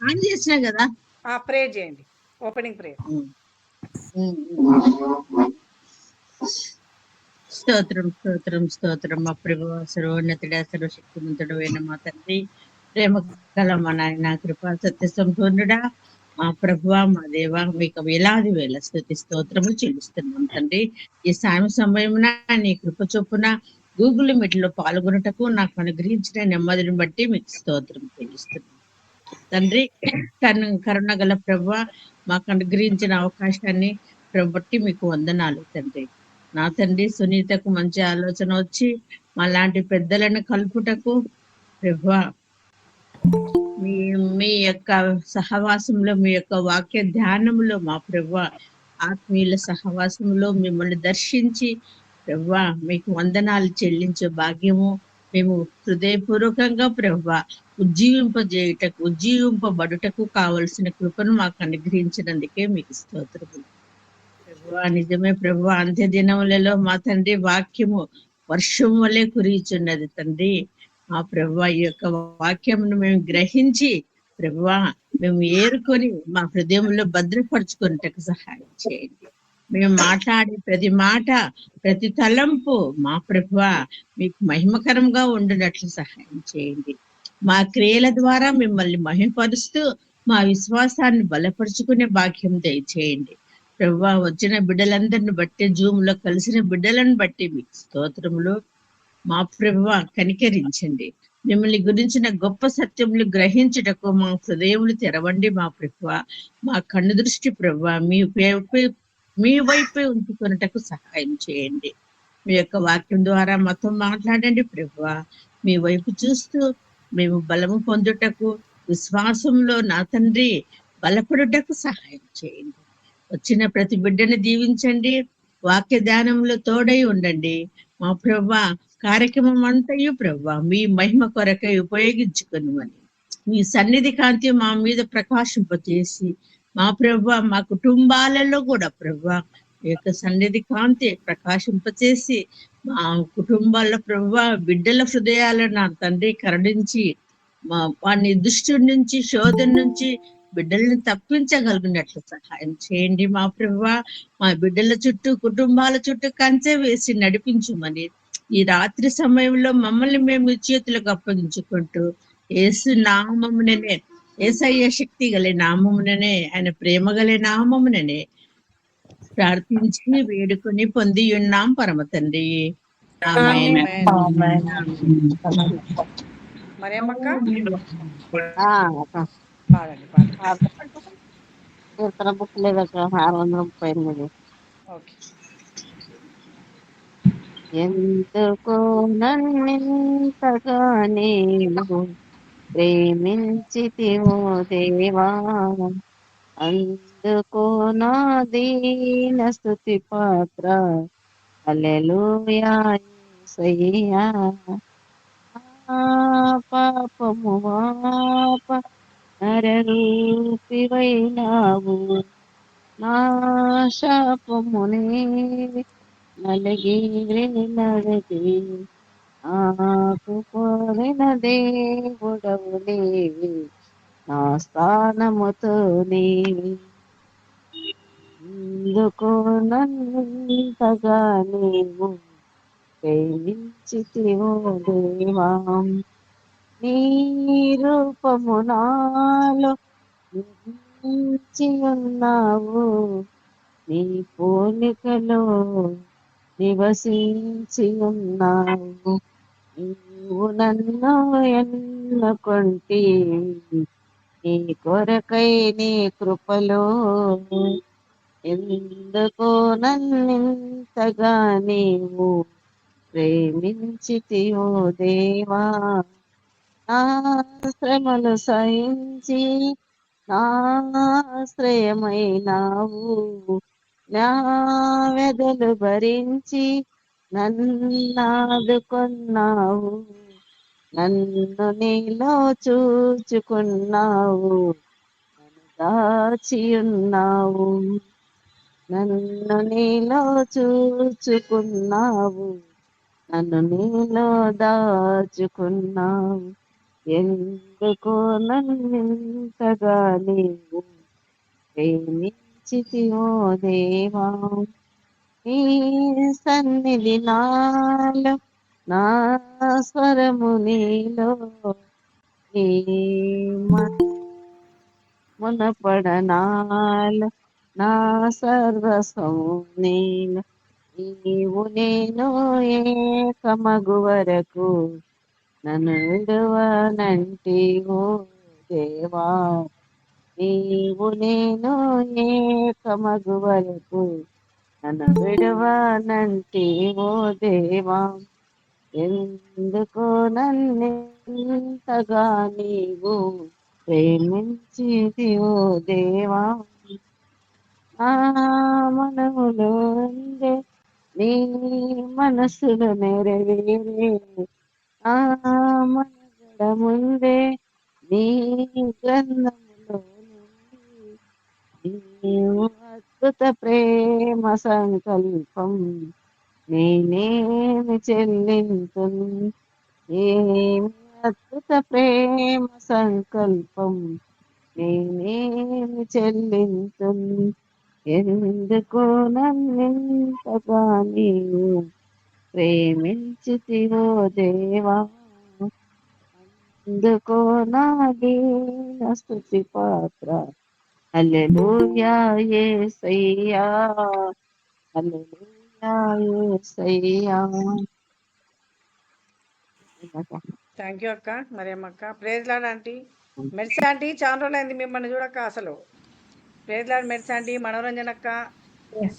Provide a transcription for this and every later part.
On చేసినా కదా. ప్రే చేయండి, ఓపెనింగ్ ప్రే. స్తోత్రం స్తోత్రం స్తోత్రం. మా ప్రభువా, సర్వోన్నతుడా, సర్వశక్తిమంతుడు అయిన మా తండ్రి, ప్రేమ గల మా నాయన, కృపా సత్య సంపూర్ణుడా, మా ప్రభువా, మా దేవ, మీకు వేలాది వేల స్తుతి స్తోత్రములు చెల్లిస్తున్నాం తండ్రి. ఈ సాయం సమయమున నీ కృప చొప్పున గూగుల్ మీట్లో పాల్గొనుటకు నాకు అనుగ్రహించిన నెమ్మదిని బట్టి మీకు స్తోత్రం చెల్లిస్తున్నాం తండ్రి. కరుణ గల ప్రభువా, మాకు అనుగ్రహించిన అవకాశాన్ని బట్టి మీకు వందనాలు తండ్రి. నా తండ్రి, సునీతకు మంచి ఆలోచన వచ్చి మా లాంటి పెద్దలను కలుపుటకు ప్రభువా, మీ మీ యొక్క సహవాసంలో, మీ యొక్క వాక్య ధ్యానంలో మా ప్రభువా, ఆత్మీయుల సహవాసంలో మిమ్మల్ని దర్శించి ప్రభువా మీకు వందనాలు చెల్లించే భాగ్యము మేము హృదయపూర్వకంగా ప్రభువా ఉజ్జీవింపబడుటకు కావలసిన కృపను మాకు అనుగ్రహించినందుకే మీకు స్తోత్రములు ప్రభువా. నిజమే ప్రభువా, అంత్య దినములలో మా తండ్రి వాక్యము వర్షం వలె కురియుచున్నది తండ్రి. మా ప్రభువా, ఈ యొక్క వాక్యమును మేము గ్రహించి ప్రభువా మేము ఏరుకొని మా హృదయంలో భద్రపరుచుకున్నటకు సహాయం చేయండి. మేము మాట్లాడే ప్రతి మాట, ప్రతి తలంపు మా ప్రభువా మీకు మహిమకరంగా ఉండునట్లు సహాయం చేయండి. మా క్రియల ద్వారా మిమ్మల్ని మహిమపరుస్తూ మా విశ్వాసాన్ని బలపరుచుకునే భాగ్యం దయచేయండి ప్రభువా. వచ్చిన బిడ్డలందరిని బట్టి, జూమ్ లో కలిసిన బిడ్డలను బట్టి మీకు స్తోత్రములు. మా ప్రభువా కనికరించండి. మిమ్మల్ని గురించిన గొప్ప సత్యములు గ్రహించుటకు మా హృదయములు తెరవండి మా ప్రభువా. మా కన్ను దృష్టి ప్రభువా మీ వైపే ఉంచుకున్నటకు సహాయం చేయండి. మీ యొక్క వాక్యం ద్వారా మాతో మాట్లాడండి ప్రభువా. మీ వైపు చూస్తూ మేము బలము పొందుటకు, విశ్వాసంలో నా తండ్రి బలపడుటకు సహాయం చేయండి. వచ్చిన ప్రతి బిడ్డని దీవించండి. వాక్య ధ్యానంలో తోడై ఉండండి మా ప్రభువా. కార్యక్రమం అంతయు ప్రభువా మీ మహిమ కొరకై ఉపయోగించుకునివని మీ సన్నిధి కాంతి మా మీద ప్రకాశింపచేసి మా ప్రభువా, మా కుటుంబాలలో కూడా ప్రభువా మీ యొక్క సన్నిధి కాంతి ప్రకాశింపచేసి మా కుటుంబాల ప్రభువా బిడ్డల హృదయాలను నా తండ్రి కరుణించి వాడిని దుష్టు నుంచి, శోధన నుంచి బిడ్డల్ని తప్పించగలిగినట్లు సహాయం చేయండి మా ప్రభువా. మా బిడ్డల చుట్టూ, కుటుంబాల చుట్టూ కంచె వేసి నడిపించుమని ఈ రాత్రి సమయంలో మమ్మల్ని మేము మీ చేతులకు అప్పగించుకుంటూ యేసు నామముననే, యేసయ్య శక్తి గల నామముననే, ఆయన ప్రేమ గల నామముననే ప్రార్థించి వేడుకొని పొంది ఉన్నాం పరమ తండ్రి. ఆమేన్. మరియమ్మక్క పాడండి. కీర్తన బుక్ లేదక్క 638. ఓకే. ఎందుకో నన్నింతగా నీవు ప్రేమించితివో దేవా, అందుకో నా దీన స్తుతి పాత్ర. హల్లెలూయా యేసయ్యా. పాపము వాప నరరూపివైనావు, నా శాపమునే నలిగి నడది. నాకు కోరిన దేవుడవు నీవి, నా స్థానముతో నీవి. ఎందుకు నన్నింతగా నీవు ప్రేమించితివో దేవా, నీ రూపము నాలో నిలిచి ఉన్నావు, నీ పోలికలో నివసించి ఉన్నావు. నీవు నన్ను ఎన్నుకొంటివి, నీ కొరకై నీ కృపలో. ఎందుకో నన్నింతగా నీవు ప్రేమించితివో దేవా, నా శ్రమలు సహించి నాశ్రయమైనావు, నా వెదలు భరించి నన్నాదుకొన్నావు. నన్ను నీలో చూచుకున్నావు, నన్ను దాచియున్నావు. నన్ను నీలో చూచుకున్నావు, నన్ను నీలో దాచుకున్నావు. ఎందుకో నన్నింతగా నీవు ప్రేమించితివో దేవా. నీ సన్నిధి నాలో, నా స్వరము నీలో, నీ మునపడనాలో, నా సర్వస్వము నీలో. నీవు నేను ఏకమగు వరకు నన్ను విడువనంటివో దేవా. నీవు నేను ఏకమగు వరకు నన్ను విడువనంటివో దేవా. ఎందుకో నన్నింతగా నీవు ప్రేమించితివో దేవా. ఆ మనములో ఉండే నీ మనసులు నెరవేరే, ఆ మనగడ ముందే నీ గ్రంథములో నుండి నీవు అద్భుత ప్రేమ సంకల్పం నేనేమి చెల్లింతు. ఏమి అద్భుత ప్రేమ సంకల్పం నేనేమి చెల్లింతు. ఎందుకో నన్నింతగా నీవు ప్రేమించితివో దేవా. అందుకో నా దీన స్తుతి పాత్ర. హల్లెలూయా యేసయ్యా, హల్లెలూయా యేసయ్యా. థ్యాంక్ యూ అక్క, మరియమ్మ అక్క. Praise lord aunty. Mercy aunty, చాలా రోజులైంది మిమ్మల్ని చూడక్క అసలు. Praise lord Mercy aunty, Manoranjan అక్క,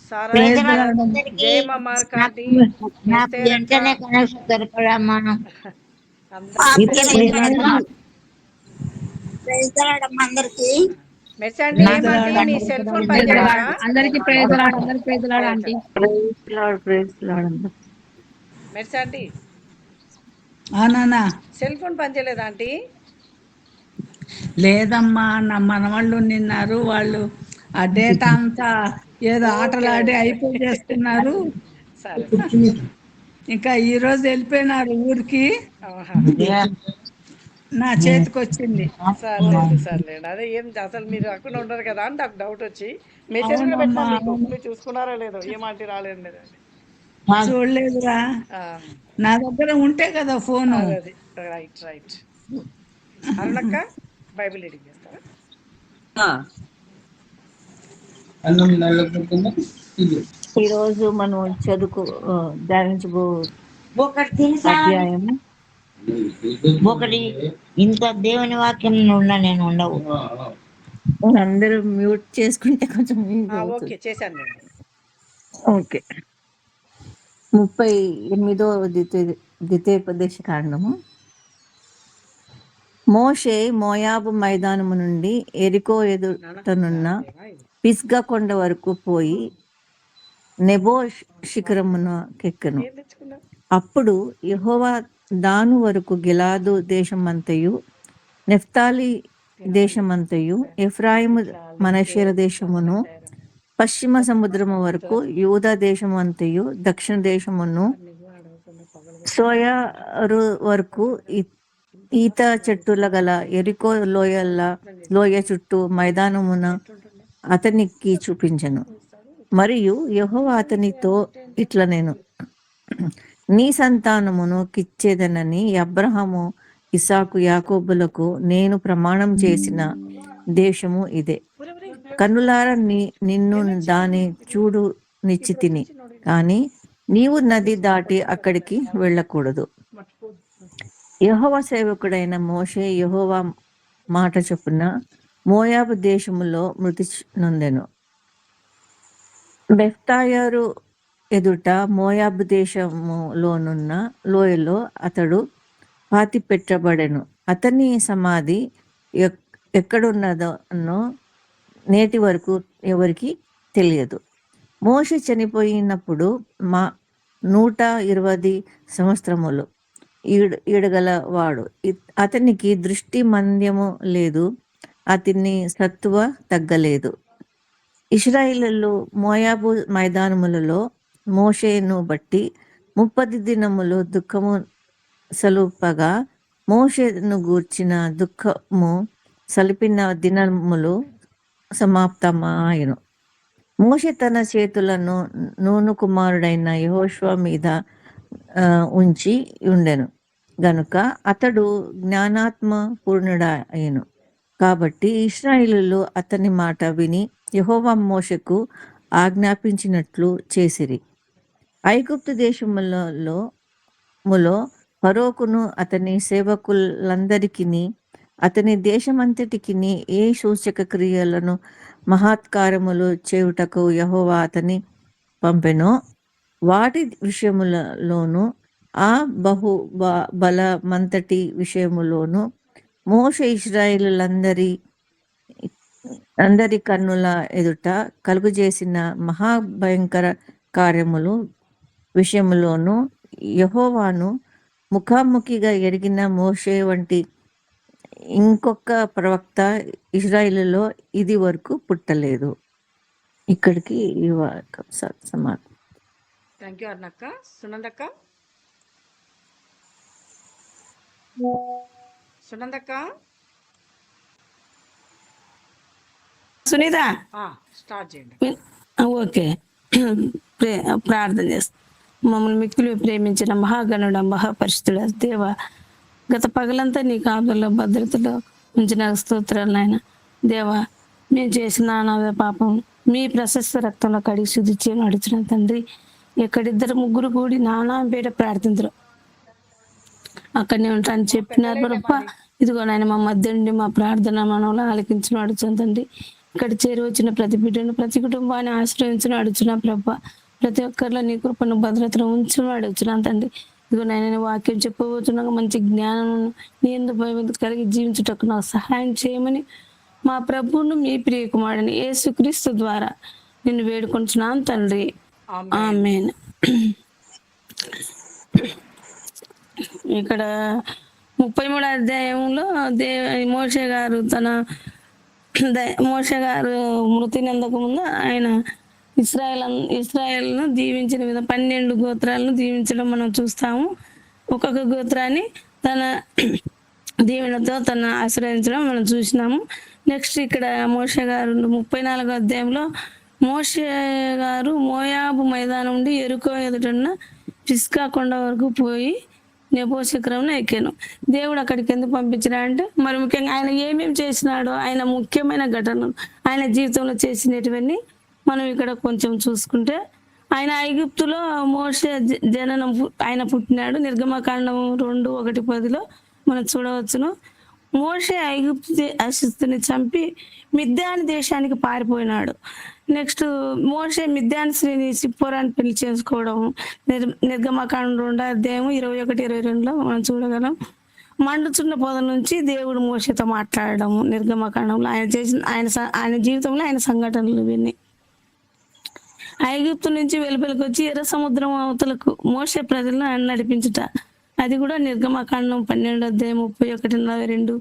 సారా ప్రైజ్ సిస్టర్, లార్డ్ అందరికీ. జయమ్మ మార్క్ ఆంటీ, నాకు ఎస్తేర్ అక్క, వెంటనే కనెక్షన్ దొరకడమ్మా. అందరికీ ఇప్పుడే ప్రేజ్ లాడ్. ప్రైజ్ లార్డ్ అమ్మా అందరికి. మెర్సి ఆంటీ, నాకు ఏమంటీ మీ సెల్ ఫోన్ పనిచేయలేదా? అందరికి ప్రైజ్ లార్డ్, అందరికి praise lord aunty. Praise lord. Mercy aunty, నానా సెల్ ఫోన్ పనిచేయలేదా ఆంటీ? లేదమ్మా, నా మనవాళ్ళు నిన్నారు. వాళ్ళు ఆ డేటా అంతా ఏదో ఆటలాడి అయిపోయి చేస్తున్నారు. సరే. ఇంకా ఈ రోజు వెళ్ళిపోయినారు ఊరికి. ఆహా. నా చేతికి వచ్చింది. సర్లేండి సర్లేండి. అదే ఏం అసలు మీరు అక్కడ ఉండరు కదా అని నాకు డౌట్ వచ్చి మెసేజ్ కూడా అవునమ్మా, పెట్టాను మీకు. అవును. మీరు చూసుకున్నారో లేదో, ఏమంటే రాలేదు లేదండి. చూడలేదురా, నా దగ్గర ఉంటే కదా ఫోను. అదే రైట్ రైట్. అరుణక్క, బైబిల్ రీడింగ్ చేస్తారా? ఈరోజు మనం ధ్యానించబో ఒకటి తెలుసా, అధ్యాయము ఒకటి ఇంత దేవుని వాక్యం ఉన్నా నేను ఉండవు. అందరూ మ్యూట్ చేసుకుంటే కొంచెం ఓకే, చేశాను నేను. ఓకే. 38వ ద్వితీయోపదేశ కాండము. మోషే మోయాబు మైదానము నుండి ఎరికో ఎదుటనున్న పిస్గా కొండ వరకు పోయి నెబో శిఖరమునకెక్కెను. ఏం తెచ్చుకున్నా? అప్పుడు యెహోవా దాను వరకు గిలాదు దేశమంతయు, నెఫ్తాలి దేశమంతయు, ఎఫ్రాయిము మనష్షేల దేశమును, పశ్చిమ సముద్రము వరకు యూదా దేశమంతయు, దక్షిణ దేశమును, సోయరు వరకు ఈత చెట్టుల గల ఎరికో లోయ చుట్టూ మైదానమున అతనికి చూపించెను. మరియు యెహోవా అతనితో ఇట్లా నేను నీ సంతానమును కిచ్చేదనని అబ్రహాము, ఇసాకు, యాకోబులకు నేను ప్రమాణం చేసిన దేశము ఇదే. కన్నులారా నిన్ను దాని చూడు నిశ్చితిని, కానీ నీవు నది దాటి అక్కడికి వెళ్ళకూడదు. యెహోవా సేవకుడైన మోషే యెహోవా మాట చొప్పున మోయాబు దేశములో మృతి నొందెను. బెఫ్తాయరు ఎదుట మోయాబు దేశములోనున్న లోయలో అతడు పాతి పెట్టబడెను. అతని సమాధి ఎక్కడున్నదనో నేటి వరకు ఎవరికి తెలియదు. మోషే చనిపోయినప్పుడు 120 సంవత్సరములు ఈడగల వాడు. అతనికి దృష్టి మంద్యము లేదు, అతని సత్తువ తగ్గలేదు. ఇశ్రాయేలీయులు మోయాబు మైదానములలో మోషేను బట్టి 30 దినములు దుఃఖము సలుపగా మోషేను గూర్చిన దుఃఖము సలిపిన దినములు సమాప్తమాయను. మోషే తన చేతులను నూను కుమారుడైన యెహోషువ మీద ఉంచి ఉండెను గనుక అతడు జ్ఞానాత్మ పూర్ణుడాయను. కాబట్టి ఇశ్రాయేలీయులు అతని మాట విని యెహోవా మోషేకు ఆజ్ఞాపించినట్లు చేసిరి. ఐగుప్తు దేశములో ఫరోకును అతని సేవకులందరికిని అతని దేశమంతటికిని ఏ సూచక క్రియలను మహత్కార్యములు చేయుటకు యెహోవా అతని పంపెనో వాటి విషయములలోను ఆ బలమంతటి విషయములోను మోషే అందరి కన్నుల ఎదుట కలుగజేసిన మహాభయంకర కార్యములు విషయములోను యెహోవాను ముఖాముఖిగా ఎరిగిన మోషే వంటి ఇంకొక ప్రవక్త ఇశ్రాయేలులో ఇది వరకు పుట్టలేదు. ఇక్కడికి ఈ సమాప్తం. థ్యాంక్ యూ అన్నక్క. సునందక్క సునీత స్టార్ట్ చేయండి. ఓకే. ప్రార్థన చేస్తాం. మమ్మల్ని మిక్కిలి ప్రేమించిన మహాగణుడ మహాపరిశుద్ధుడ దేవ, గత పగలంతా నీ కాపుదల్లో భద్రతలో ఉంచిన స్తోత్రాలు నాయన. దేవా, మేము చేసిన అనాథ పాపం మీ ప్రశస్త రక్తంలో కడిగి శుద్ధి చేయని అడుగుతున్న తండ్రి. ఎక్కడిద్దరు ముగ్గురు కూడి నానా పేట ప్రార్థించరు అక్కడనే ఉంటాను చెప్పినారు ప్రభా. ఇదిగో నాయన మా మధ్య నుండి మా ప్రార్థన మనలో ఆలకించిన అడుగుతున్న తండ్రి. ఇక్కడ చేరి వచ్చిన ప్రతి బిడ్డను ప్రతి కుటుంబాన్ని ఆశ్రయించిన అడుగుతున్నా ప్రభా. ప్రతి ఒక్కరిలో నీ కృపను భద్రతను ఉంచును అడుగుతున్నాను తండ్రి. ఇదిగో నాయన వాక్యం చెప్పబోతున్నాక మంచి జ్ఞానం నీ ఎందుకు భయం కలిగి జీవించుటకు నాకు సహాయం చేయమని మా ప్రభువును మీ ప్రియ కుమారుని యేసుక్రీస్తు ద్వారా నిన్ను వేడుకుంటున్నాను తండ్రి. ఆమేన్. ఇక్కడ 33వ అధ్యాయంలో మోషే గారు మృతి నందక ముందు ఆయన ఇస్రాయేల్ను దీవించిన విధంగా 12 గోత్రాలను దీవించడం మనం చూస్తాము. ఒక్కొక్క గోత్రాన్ని తన దీవెనతో తన ఆశ్రయించడం మనం చూసినాము. నెక్స్ట్ ఇక్కడ మోషే గారు 34వ అధ్యాయంలో మోషే గారు మోయాబు మైదానం నుండి ఎరుకో ఎదుటన్న పిస్కా కొండ వరకు పోయి నెబో శిఖరం ఎక్కాను. దేవుడు అక్కడికి ఎందుకు పంపించినా అంటే మరి ముఖ్యంగా ఆయన ఏమేమి చేసినాడో ఆయన ముఖ్యమైన ఘటనలు ఆయన జీవితంలో చేసినటువన్నీ మనం ఇక్కడ కొంచెం చూసుకుంటే, ఆయన ఐగుప్తులో మోషే జననం ఆయన పుట్టినాడు. నిర్గమకాండం 2:1-10 మనం చూడవచ్చును. మోషే ఐగుప్తు అశిస్తుని చంపి మిద్యాని దేశానికి పారిపోయినాడు. నెక్స్ట్ మోషే మిద్యాని స్త్రీని సిప్పోరాని పెళ్లి చేసుకోవడం నిర్గమకాండం 2వ అధ్యాయం 21-22 మనం చూడగలం. మండుచున్న పొద నుంచి దేవుడు మోషేతో మాట్లాడడం నిర్గమకాండంలో ఆయన చేసిన ఆయన జీవితంలో ఆయన సంఘటనలు ఇవన్నీ. ఐగుప్తు నుంచి వెలుపలికి వచ్చి ఎర్ర సముద్రం అవతలకు మోషే ప్రజలను ఆయన నడిపించుట, అది కూడా నిర్గమకాండం 12వ అధ్యాయం 31-42,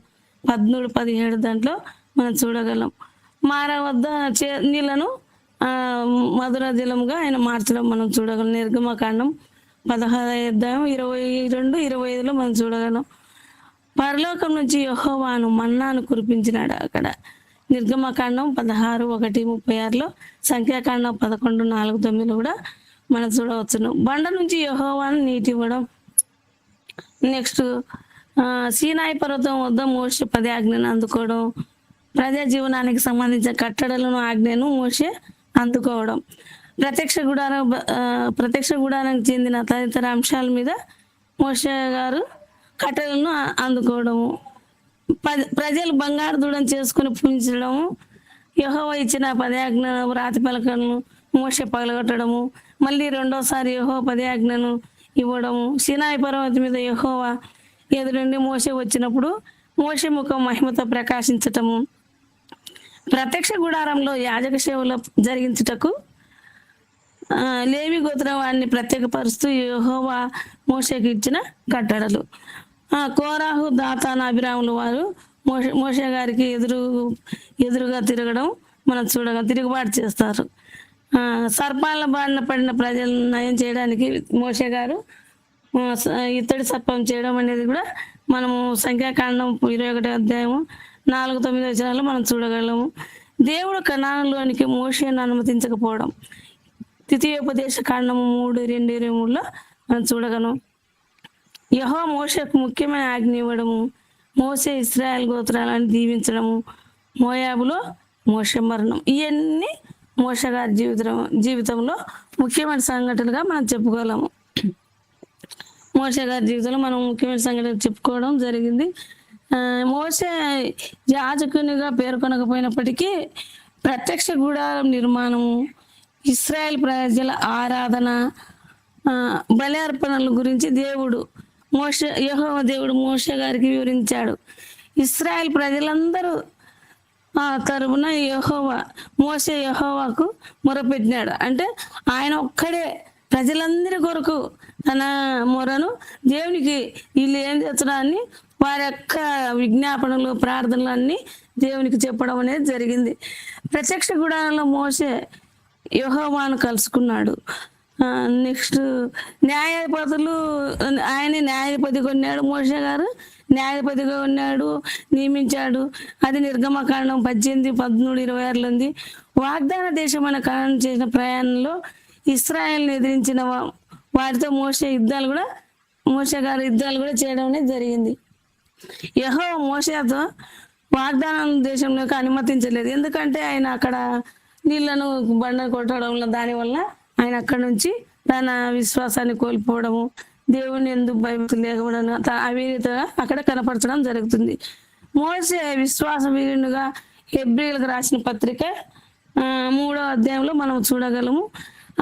13-17 దాంట్లో మనం చూడగలం. మారా వద్ద నీళ్లను మధుర జలంగా ఆయన మార్చడం మనం చూడగలం. నిర్గమకాండం 16వ అధ్యాయం 22-25 మనం చూడగలం. పరలోకం నుంచి యెహోవాను మన్నాను కురిపించినాడు అక్కడ నిర్గమకాండం 16:1-36, సంఖ్యాకాండం 11:4-9 కూడా మనం చూడవచ్చును. బండ నుంచి యెహోవాను నీటి ఇవ్వడం. నెక్స్ట్ సీనాయి పర్వతం వద్ద మోషే 10 ఆజ్ఞను అందుకోవడం, ప్రజా జీవనానికి సంబంధించిన కట్టడలను ఆజ్ఞను మోషే అందుకోవడం, ప్రత్యక్ష గుడారానికి చెందిన తదితర అంశాల మీద మోషే గారు కట్టడలను అందుకోవడము, ప్రజలు బంగారు దూడను చేసుకుని పూజించడము, యెహోవా ఇచ్చిన 10 ఆజ్ఞ రాతి పలకలను మోషే పగలగొట్టడము, మళ్ళీ రెండోసారి యెహోవా 10 ఆజ్ఞను ఇవ్వడము, సీనాయి పర్వతం మీద యెహోవా ఎదురుండి మోషే వచ్చినప్పుడు మోషే ముఖం మహిమతో ప్రకాశించటము, ప్రత్యక్ష గుడారంలో యాజక సేవలు జరిగించుటకు లేవి గోత్రం వారిని ప్రత్యేకపరుస్తూ యెహోవా మోషేకి ఇచ్చిన కట్టడలు, కోరాహు దాతాను అభిరాములు వారు మోషే గారికి ఎదురుగా తిరగడం మనం తిరుగుబాటు చేస్తారు. సర్పాల బారిన పడిన ప్రజలను నయం చేయడానికి మోషే గారు ఇత్తడి సర్పం చేయడం అనేది కూడా మనము సంఖ్యాకాండం 21 అధ్యాయము 4-9 వచనాలు మనం చూడగలము. దేవుడు కనానులోనికి మోషేను అనుమతించకపోవడం ద్వితీయోపదేశ కాండము 3:2-23లో మనం చూడగలం. యెహోవా మోషేకు ముఖ్యమైన ఆజ్ఞ ఇవ్వడము, మోషే ఇశ్రాయేల్ గోత్రాలను దీవించడము, మోయాబులో మోషే మరణం, ఇవన్నీ మోషే గారి జీవితంలో ముఖ్యమైన సంఘటనలుగా మనం చెప్పుకోగలము. మోషే గారి జీవితంలో మనం ముఖ్యమైన సంఘటన చెప్పుకోవడం జరిగింది. మోషే యాజకునిగా పేర్కొనకపోయినప్పటికీ ప్రత్యక్ష గుడారం నిర్మాణము, ఇశ్రాయేల్ ప్రజల ఆరాధన, బలి అర్పణల గురించి యెహోవా దేవుడు మోషే గారికి వివరించాడు. ఇశ్రాయేల్ ప్రజలందరూ తరపున మోషే యెహోవాకు మొరపెట్టినాడు. అంటే ఆయన ఒక్కడే ప్రజలందరి కొరకు తన మొరను దేవునికి వీళ్ళు ఏం చేస్తున్నారని వారి యొక్క విజ్ఞాపనలు, ప్రార్థనలు అన్నీ దేవునికి చెప్పడం అనేది జరిగింది. ప్రత్యక్ష గుడారంలో మోషే యెహోవాను కలుసుకున్నాడు. నెక్స్ట్ న్యాయాధిపతులు, ఆయన న్యాయాధిపతిగా ఉన్నాడు, మోషే గారు న్యాయాధిపతిగా ఉన్నాడు, నియమించాడు. అది నిర్గమకాండం 18:13-26 ఉంది. వాగ్దాన దేశమైన కారణం చేసిన ప్రయాణంలో ఇశ్రాయేల్ని ఎదిరించిన వారితో మోషే గారు యుద్ధాలు కూడా చేయడం అనేది జరిగింది. యెహోవా మోషేతో వాగ్దాన దేశంలోకి అనుమతించలేదు. ఎందుకంటే ఆయన అక్కడ నీళ్లను బండను కొట్టడం దానివల్ల ఆయన అక్కడి నుంచి తన విశ్వాసాన్ని కోల్పోవడము, దేవుని ఎందుకు భయభక్తి లేకపోవడం, అవినీతిగా అక్కడ కనపరచడం జరుగుతుంది. మోషే విశ్వాస వీరునిగా హెబ్రీయులకు రాసిన పత్రిక 3వ అధ్యాయంలో మనం చూడగలము.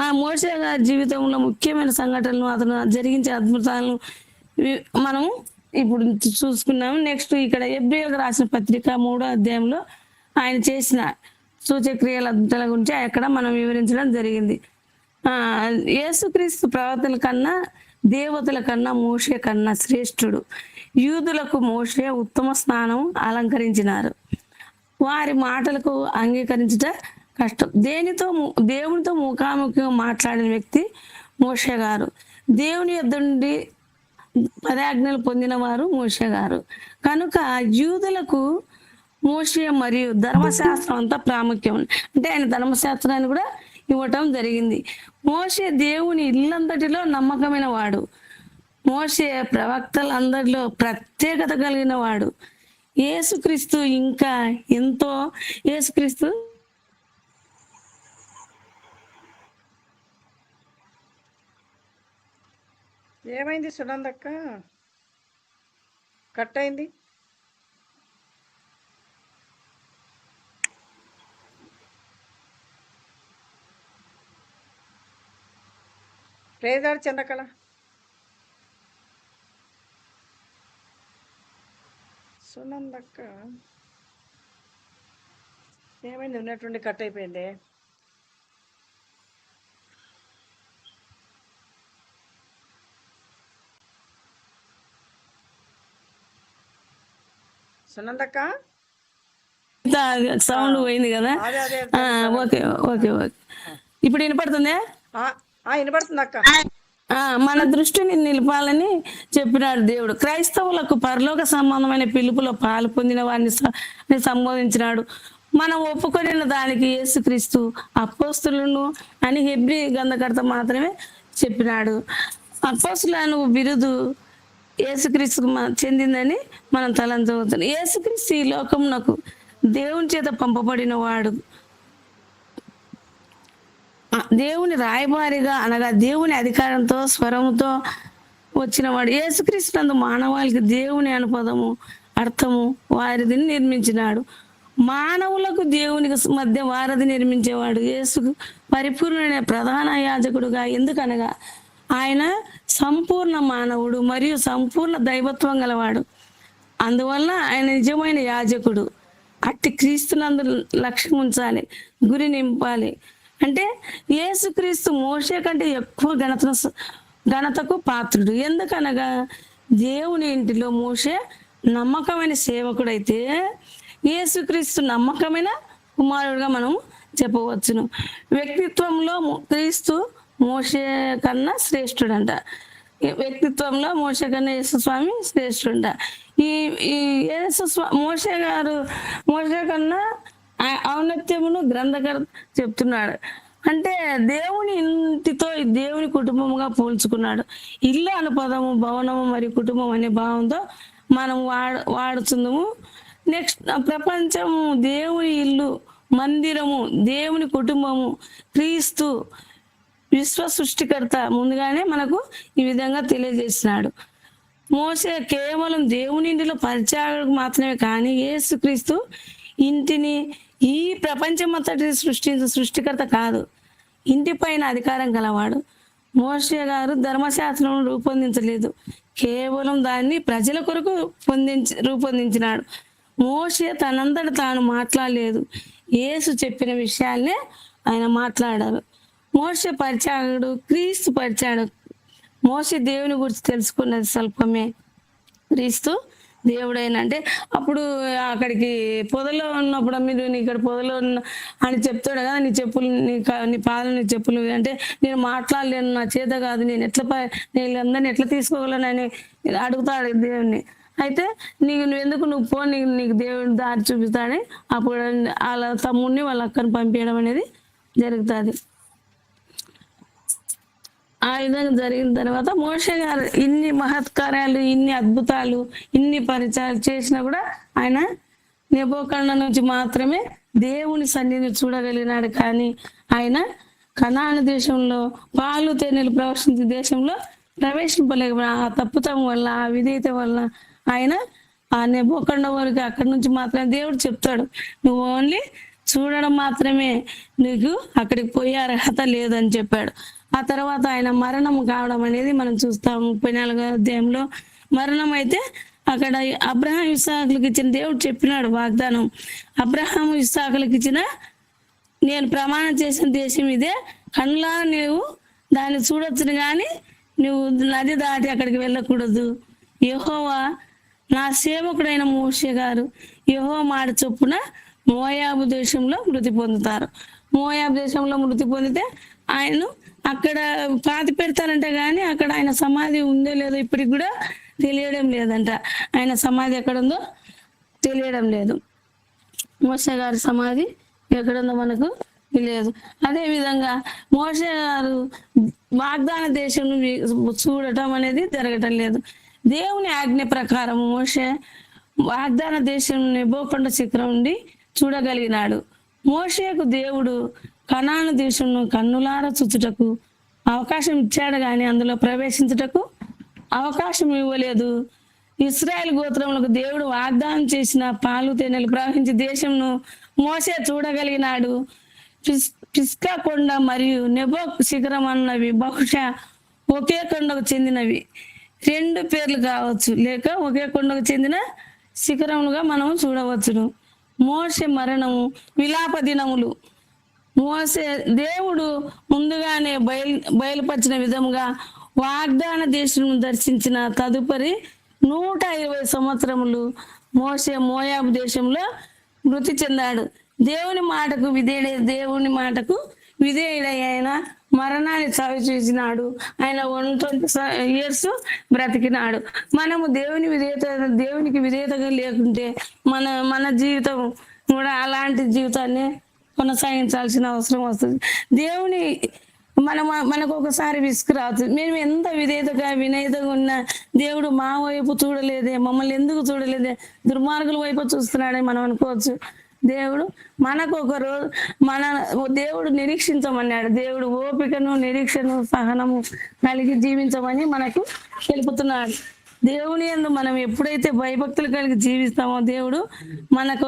ఆ మోషే గారి జీవితంలో ముఖ్యమైన సంఘటనలు, అతను జరిగించే అద్భుతాలను మనం ఇప్పుడు చూసుకున్నాము. నెక్స్ట్ ఇక్కడ హెబ్రీయులకు రాసిన పత్రిక 3వ అధ్యాయంలో ఆయన చేసిన సూచక్రియల అద్భుతాల గురించి అక్కడ మనం వివరించడం జరిగింది. యేసుక్రీస్తు ప్రవర్తన కన్నా, దేవతల కన్నా మోషే కన్నా శ్రేష్ఠుడు. యూదులకు మోషే ఉత్తమ స్థానం అలంకరించినారు. వారి మాటలకు అంగీకరించుట కష్టం. దేవునితో ముఖాముఖిగా మాట్లాడిన వ్యక్తి మోషే గారు. దేవుని యొద్ద నుండి 10 ఆజ్ఞలు పొందిన వారు మోషే గారు. కనుక యూదులకు మోషే మరియు ధర్మశాస్త్రం అంతా ప్రాముఖ్యం. అంటే ఆయన ధర్మశాస్త్రాన్ని కూడా ఇవ్వటం జరిగింది. మోషే దేవుని ఇల్లంతటిలో నమ్మకమైన వాడు. మోషే ప్రవక్తలందరిలో ప్రత్యేకత కలిగిన వాడు. యేసుక్రీస్తు ఇంకా ఎంతో యేసుక్రీస్తు ఏమైంది సునందక్క? కట్ అయింది. ప్రేదాడు చంద్రకళ. సునందక్క ఏమైంది? ఉన్నట్టుండి కట్ అయిపోయింది. సునందక్క సౌండ్ పోయింది కదా. ఓకే ఓకే ఓకే, ఇప్పుడు వినపడుతుందా? వినపడుతుంది అక్క. మన దృష్టిని నిలపాలని చెప్పినాడు దేవుడు. క్రైస్తవులకు పరలోక సంబంధమైన పిలుపులో పాలు పొందిన వారిని సంబోధించినాడు. మనం ఒప్పుకొనిన దానికి యేసుక్రీస్తు అపోస్తులను అని హెబ్రీ గ్రంథకర్త మాత్రమే చెప్పినాడు. అపోస్తులను బిరుదు యేసుక్రీస్తుకు చెందిందని మనం తలంచవుతున్నాం. యేసుక్రీస్తు ఈ లోకమునకు దేవుని చేత పంపబడిన వాడు, దేవుని రాయబారిగా అనగా దేవుని అధికారంతో స్వరముతో వచ్చినవాడు. యేసుక్రీస్తునందు మానవాళికి దేవుని అనుపదము అర్థము వారిదిని నిర్మించినాడు. మానవులకు దేవునికి మధ్య వారధి నిర్మించేవాడు. యేసుకు పరిపూర్ణమైన ప్రధాన యాజకుడుగా, ఎందుకనగా ఆయన సంపూర్ణ మానవుడు మరియు సంపూర్ణ దైవత్వం గలవాడు. అందువలన ఆయన నిజమైన యాజకుడు. అట్టి క్రీస్తునందు లక్ష్యం ఉంచాలి, గురి నింపాలి. అంటే యేసుక్రీస్తు మోషే కంటే ఎక్కువ ఘనతకు పాత్రుడు. ఎందుకనగా దేవుని ఇంటిలో మోషే నమ్మకమైన సేవకుడైతే యేసుక్రీస్తు నమ్మకమైన కుమారుడుగా మనం చెప్పవచ్చును. వ్యక్తిత్వంలో క్రీస్తు మోషే కన్నా శ్రేష్ఠుడంట. వ్యక్తిత్వంలో మోషే కన్నా యేసుస్వామి శ్రేష్ఠుండ. ఈ ఈ మోషే కన్నా ఔన్నత్యమును గ్రంథకర్త చెప్తున్నాడు. అంటే దేవుని ఇంటితో దేవుని కుటుంబముగా పోల్చుకున్నాడు. ఇల్లు అనే పదము భవనము మరియు కుటుంబం అనే భావంతో మనం వాడుతున్నాము. నెక్స్ట్ ప్రపంచము దేవుని ఇల్లు, మందిరము, దేవుని కుటుంబము, క్రీస్తు విశ్వ సృష్టికర్త ముందుగానే మనకు ఈ విధంగా తెలియజేసినాడు. మోసే కేవలం దేవుని ఇంటిలో పరిచయాలకు మాత్రమే కానీ యేసుక్రీస్తు ఇంటిని, ఈ ప్రపంచం అంతటిని సృష్టికర్త కాదు, ఇంటి పైన అధికారం గలవాడు. మోషే గారు ధర్మశాస్త్రం రూపొందించలేదు, కేవలం దాన్ని ప్రజల కొరకు రూపొందించినాడు. మోషే తనంతట తాను మాట్లాడలేదు, యేసు చెప్పిన విషయాలనే ఆయన మాట్లాడారు. మోషే పరిచాడు, క్రీస్తు పరిచాడు. మోషే దేవుని గురించి తెలుసుకున్నది స్వల్పమే, క్రీస్తు దేవుడైన. అంటే అప్పుడు అక్కడికి పొదలో ఉన్నప్పుడు మీరు ఇక్కడ పొదలో ఉన్న అని చెప్తాడు కదా, నీ చెప్పులు నీ పాదలు నీ చెప్పులు అంటే నేను మాట్లాడలేను, నా చేత కాదు, నేను నేను అందరిని ఎట్లా తీసుకోగలనని అడుగుతాడు దేవుణ్ణి. అయితే నువ్వెందుకు నువ్వు పో, నీకు దేవుడు దారి చూపిస్తాడని అప్పుడు వాళ్ళ తమ్ముడిని వాళ్ళ అక్కని పంపించడం అనేది జరుగుతుంది. ఆ విధంగా జరిగిన తర్వాత మోషే గారు ఇన్ని మహత్కార్యాలు, ఇన్ని అద్భుతాలు, ఇన్ని పరిచయాలు చేసినా కూడా ఆయన నెబూకద్నెజరు నుంచి మాత్రమే దేవుని సన్నిధిని చూడగలిగినాడు. కానీ ఆయన కనాను దేశంలో పాలు తేనెలు ప్రవేశించే దేశంలో ప్రవేశింపలేకపోయినా ఆ తప్పుతం వల్ల, ఆ విధేయత వల్ల ఆయన ఆ నెబూకద్నెజరు వరకు అక్కడి నుంచి మాత్రమే దేవుడు చెప్తాడు, నువ్వు ఓన్లీ చూడడం మాత్రమే, నీకు అక్కడికి పోయే అర్హత లేదని చెప్పాడు. ఆ తర్వాత ఆయన మరణం కావడం అనేది మనం చూస్తాం. 34వ అధ్యాయంలో మరణం అయితే అక్కడ అబ్రహాం ఇస్సాకులకు ఇచ్చిన దేవుడు చెప్పినాడు వాగ్దానం. అబ్రహాం ఇస్సాకులకు ఇచ్చిన నేను ప్రమాణం చేసిన దేశం ఇదే, కళ్ళా నువ్వు దాన్ని చూడొచ్చును కానీ నువ్వు నది దాటి అక్కడికి వెళ్ళకూడదు. యెహోవా నా సేవకుడైన మోషే గారు యెహోవా మాట చొప్పున మోయాబు దేశంలో మృతి పొందుతారు. మోయాబు దేశంలో మృతి పొందితే ఆయన అక్కడ పాతి పెడతారంట, కానీ అక్కడ ఆయన సమాధి ఉందో లేదో ఇప్పటికి కూడా తెలియడం లేదంట. ఆయన సమాధి ఎక్కడుందో తెలియడం లేదు. మోషే గారి సమాధి ఎక్కడుందో మనకు తెలియదు. అదేవిధంగా మోషే గారు వాగ్దాన దేశం చూడటం అనేది జరగటం లేదు. దేవుని ఆజ్ఞ ప్రకారం మోషే వాగ్దాన దేశం నెబూకద్నెజరు శిఖరం నుండి చూడగలిగినాడు. మోషేకు దేవుడు కనాను దేశంను కన్నులారా చూచుటకు అవకాశం ఇచ్చాడు, కానీ అందులో ప్రవేశించుటకు అవకాశం ఇవ్వలేదు. ఇశ్రాయేలు గోత్రములకు దేవుడు వాగ్దానం చేసిన పాలు తేనెలు ప్రవహించే దేశంను మోషే చూడగలిగినాడు. పిస్కా కొండ మరియు నెబో శిఖరం అన్నవి బహుశా ఒకే కొండకు చెందినవి, 2 పేర్లు కావచ్చు, లేక ఒకే కొండకు చెందిన శిఖరములుగా మనం చూడవచ్చును. మోషే మరణము, విలాప దినములు. మోషే దేవుడు ముందుగానే బయలుపరిచిన విధముగా వాగ్దాన దేశం దర్శించిన తదుపరి 120 సంవత్సరములు మోషే మోయాబు దేశంలో మృతి చెందాడు. దేవుని మాటకు విధేయుడైన మరణాన్ని చవి చూసినాడు. ఆయన 120 years బ్రతికినాడు. మనము దేవునికి విధేయతగా లేకుంటే మన జీవితం కూడా అలాంటి జీవితాన్ని కొనసాగించాల్సిన అవసరం వస్తుంది. దేవుని మనకు ఒకసారి విసుగు రావచ్చు, మేము ఎంత వినయతగా ఉన్నా దేవుడు మా వైపు చూడలేదే, మమ్మల్ని ఎందుకు చూడలేదే, దుర్మార్గుల వైపు చూస్తున్నాడని మనం అనుకోవచ్చు. దేవుడు మనకు దేవుడు నిరీక్షించమన్నాడు. దేవుడు ఓపికను, నిరీక్షను, సహనము కలిగి జీవించమని మనకు తెలుపుతున్నాడు. దేవుని యందు మనం ఎప్పుడైతే భయభక్తులు కలిగి జీవిస్తామో దేవుడు మనకు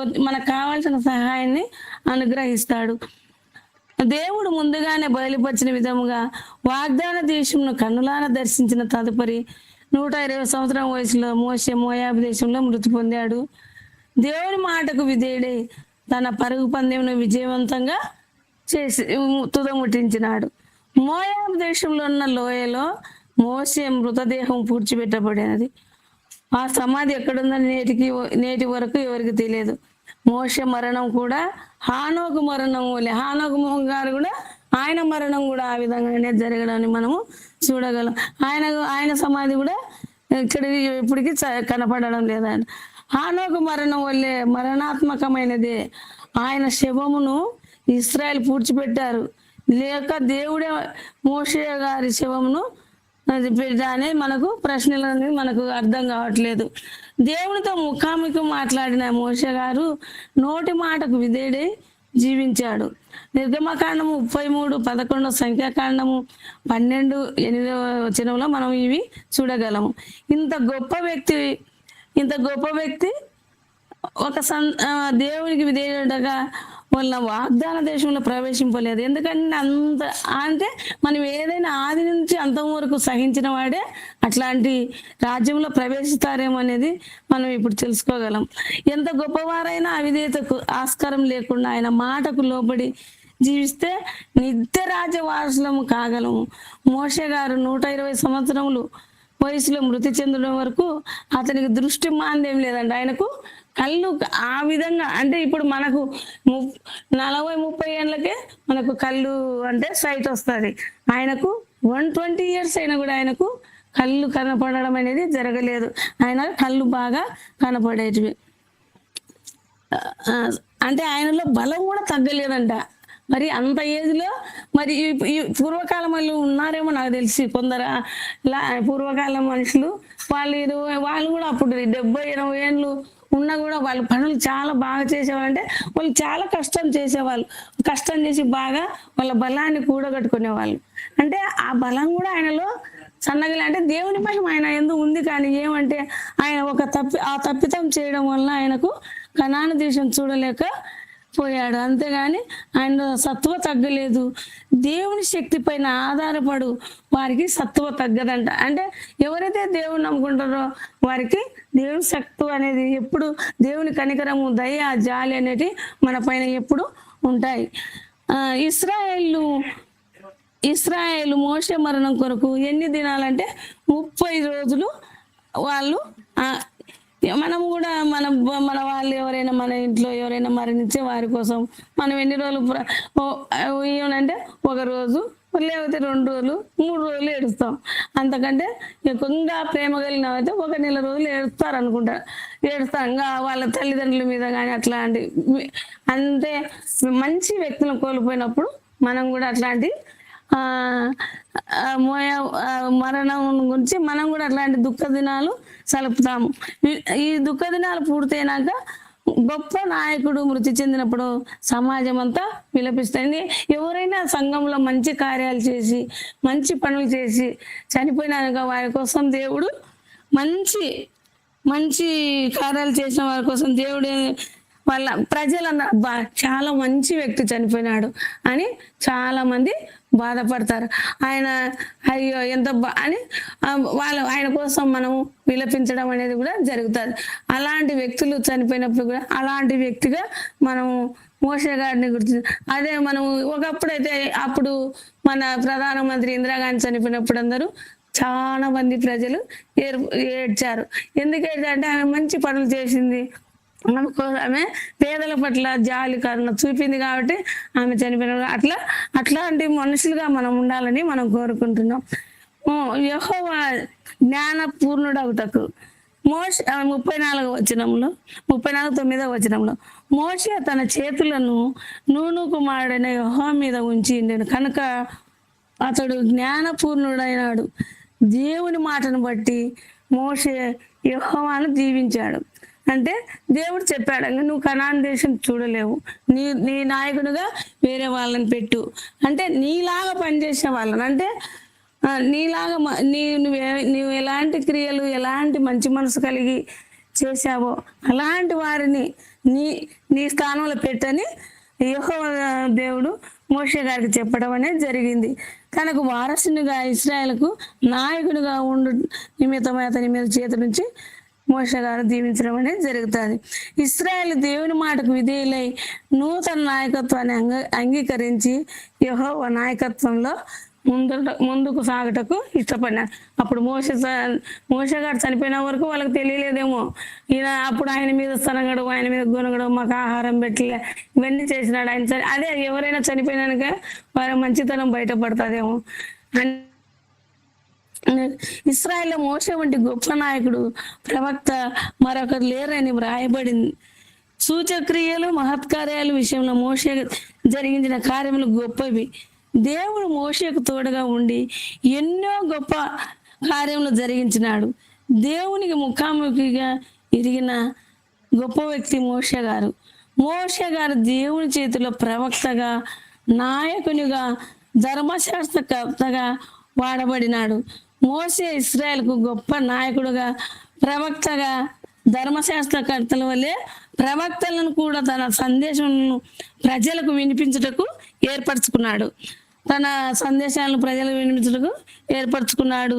కావాల్సిన సహాయాన్ని అనుగ్రహిస్తాడు. దేవుడు ముందుగానే బయలుపరిచిన విధముగా వాగ్దాన దేశంను కన్నులారా దర్శించిన తదుపరి 120 సంవత్సరం వయసులో మోషే మోయాబు దేశంలో మృతి పొందాడు. దేవుని మాటకు విధేయుడై తన పరుగు పందెంను విజయవంతంగా చేసి తుదముట్టించినాడు. మోయాబు దేశంలో ఉన్న లోయలో మోషే మృతదేహం పూడ్చిపెట్టబడినది. ఆ సమాధి ఎక్కడుందని నేటి వరకు ఎవరికి తెలియదు. మోషే మరణం కూడా హానోకు మరణం వలె, హానోకు గారు కూడా ఆయన మరణం కూడా ఆ విధంగానే జరగడాన్ని మనము చూడగలం. ఆయన సమాధి కూడా ఇక్కడ ఇప్పటికీ కనపడడం లేదండి. హానోకు మరణం వల్లే మరణాత్మకమైనదే. ఆయన శవమును ఇశ్రాయేల్ పూడ్చిపెట్టారు, లేక దేవుడే మోషే గారి శవమును అని మనకు ప్రశ్నలు అనేది మనకు అర్థం కావట్లేదు. దేవునితో ముఖాముఖి మాట్లాడిన మోషే గారు నోటి మాటకు విధేయుడై జీవించాడు. నిర్గమకాండము 33:11, సంఖ్యాకాండము 12:8 వచనంలో మనం ఇవి చూడగలము. ఇంత గొప్ప వ్యక్తి ఒక దేవునికి విధేయుడగా వాళ్ళ వాగ్దాన దేశంలో ప్రవేశింపలేదు. ఎందుకంటే అంటే మనం ఏదైనా ఆది నుంచి అంతం వరకు సహించిన వాడే అట్లాంటి రాజ్యంలో ప్రవేశిస్తారేమో అనేది మనం ఇప్పుడు తెలుసుకోగలం. ఎంత గొప్పవారైనా అవిధేయతకు ఆస్కారం లేకుండా ఆయన మాటకు లోబడి జీవిస్తే నిత్య రాజ్య వారసులము కాగలము. మోషే గారు 120 సంవత్సరములు వయసులో మృతి చెందడం వరకు అతనికి దృష్టి మాంద్యం లేదండి. ఆయనకు కళ్ళు ఆ విధంగా, అంటే ఇప్పుడు మనకు 40-30 ఏళ్ళకే మనకు కళ్ళు అంటే సైట్ వస్తుంది. ఆయనకు 120 years అయినా కూడా ఆయనకు కళ్ళు కనపడడం అనేది జరగలేదు. ఆయన కళ్ళు బాగా కనపడేటివి. అంటే ఆయనలో బలం కూడా తగ్గలేదంట. మరి అంత ఏజ్లో మరి ఈ పూర్వకాలం వాళ్ళు ఉన్నారేమో నాకు తెలిసి కొందరు పూర్వకాలం మనుషులు వాళ్ళు కూడా అప్పుడు 70-80 ఏళ్ళు ఉన్నా కూడా వాళ్ళు పనులు చాలా బాగా చేసేవాళ్ళు. అంటే వాళ్ళు చాలా కష్టం చేసేవాళ్ళు, కష్టం చేసి బాగా వాళ్ళ బలాన్ని కూడగట్టుకునేవాళ్ళు. అంటే ఆ బలం కూడా ఆయనలో సన్నగిలి, అంటే దేవుని మహిమ ఆయన ఎందుకు ఉంది. కానీ ఏమంటే ఆయన తప్పితం చేయడం వల్ల ఆయనకు కనాను దేశం చూడలేక పోయాడు. అంతేగాని ఆయన సత్వ తగ్గలేదు. దేవుని శక్తి పైన ఆధారపడు వారికి సత్వ తగ్గదంట. అంటే ఎవరైతే దేవుని నమ్ముకుంటారో వారికి దేవుని సత్వ అనేది ఎప్పుడు, దేవుని కనికరము, దయ, జాలి అనేటి మన పైన ఎప్పుడు ఉంటాయి. ఇశ్రాయేలు మోషే మరణం కొరకు ఎన్ని దినాలంటే 30 రోజులు వాళ్ళు మనము కూడా మన వాళ్ళు ఎవరైనా మన ఇంట్లో ఎవరైనా మరణించే వారి కోసం మనం ఎన్ని రోజులు ఏమనంటే 1 రోజు లేకపోతే 2 రోజులు 3 రోజులు ఏడుస్తాం. అంతకంటే ఎక్కువగా ప్రేమ కలిగిన అయితే 1 నెల రోజులు ఏడుస్తారు అనుకుంటారు. ఏడుస్తాం ఇంకా వాళ్ళ తల్లిదండ్రుల మీద కానీ అట్లాంటి అంతే మంచి వ్యక్తులను కోల్పోయినప్పుడు మనం కూడా అట్లాంటి మరణం గురించి మనం కూడా అట్లాంటి దుఃఖ దినాలు సలుపుతాము. ఈ దుఃఖ దినాలు పూర్తయినాక గొప్ప నాయకుడు మృతి చెందినప్పుడు సమాజం అంతా విలపిస్తుంది. ఎవరైనా సంఘంలో మంచి కార్యాలు చేసి మంచి పనులు చేసి చనిపోయినాక వారి కోసం దేవుడు మంచి మంచి కార్యాలు చేసిన వారి కోసం దేవుడు వాళ్ళ ప్రజలన్న చాలా మంచి వ్యక్తి చనిపోయినాడు అని చాలా మంది బాధపడతారు. ఆయన అయ్యో ఎంత అని ఆయన కోసం మనము విలపించడం అనేది కూడా జరుగుతుంది. అలాంటి వ్యక్తులు చనిపోయినప్పుడు కూడా అలాంటి వ్యక్తిగా మనము మోషే గారిని గుర్తు. అదే మనం ఒకప్పుడైతే అప్పుడు మన ప్రధానమంత్రి ఇందిరాగాంధీ చనిపోయినప్పుడు అందరూ చాలా మంది ప్రజలు ఏడ్చారు. ఎందుకు ఏడ్చారంటే ఆమె మంచి పనులు చేసింది, ఆమె పేదల పట్ల జాలి కరుణ చూపింది కాబట్టి ఆమె చనిపోయిన. అట్లాంటి మనుషులుగా మనం ఉండాలని మనం కోరుకుంటున్నాం. యెహోవా జ్ఞాన పూర్ణుడవుటకు మోషే 34:9 వచనంలో మోషే తన చేతులను నూను కుమారుడైన యెహోవా మీద ఉంచిండెను కనుక అతడు జ్ఞానపూర్ణుడైనాడు. దేవుని మాటను బట్టి మోషే యెహోవాను దీవించాడు. అంటే దేవుడు చెప్పాడు, నువ్వు కనాన్ దేశం చూడలేవు, నీ నాయకుడుగా వేరే వాళ్ళని పెట్టు, అంటే నీలాగా పనిచేసే వాళ్ళని, అంటే నీలాగా నువ్వు ఎలాంటి క్రియలు ఎలాంటి మంచి మనసు కలిగి చేశావో అలాంటి వారిని నీ స్థానంలో పెట్టని యెహోవా దేవుడు మోషే గారికి చెప్పడం అనేది జరిగింది. తనకు వారసునిగా ఇశ్రాయేలుకు నాయకుడిగా ఉండు నిమిత్తమై అతని మీద చేతి నుంచి మోషే గారు దీవించడం అనేది జరుగుతుంది. ఇశ్రాయేలు దేవుని మాటకు విధేయులై నూతన నాయకత్వాన్ని అంగీకరించి యెహోవా నాయకత్వంలో ముందుకు సాగటకు ఇష్టపడినారు. అప్పుడు మోషే గారు చనిపోయిన వరకు వాళ్ళకి తెలియలేదేమో, ఈయన అప్పుడు ఆయన మీద సనగడం, ఆయన మీద గునగడం, మాకు ఆహారం పెట్టలే, ఇవన్నీ చేసినాడు ఆయన. అదే ఎవరైనా చనిపోయినాక వారి మంచితనం బయటపడుతుందేమో అని. ఇశ్రాయేల్లో మోషే వంటి గొప్ప నాయకుడు, ప్రవక్త మరొకరు లేరని వ్రాయబడింది. సూచక్రియలు, మహత్కార్యాల విషయంలో మోషే జరిగించిన కార్యములు గొప్పవి. దేవుడు మోషేకు తోడుగా ఉండి ఎన్నో గొప్ప కార్యములు జరిగించినాడు. దేవునికి ముఖాముఖిగా ఎరిగిన గొప్ప వ్యక్తి మోషే గారు. మోషే గారు దేవుని చేతిలో ప్రవక్తగా, నాయకునిగా, ధర్మశాస్త్రకర్తగా వాడబడినాడు. మోషే ఇశ్రాయేలుకు గొప్ప నాయకుడుగా, ప్రవక్తగా, ధర్మశాస్త్రకర్తల వల్లే ప్రవక్తలను కూడా తన సందేశములను ప్రజలకు వినిపించుటకు ఏర్పరచుకున్నాడు. తన సందేశాలను ప్రజలకు వినిపించుటకు ఏర్పరచుకున్నాడు.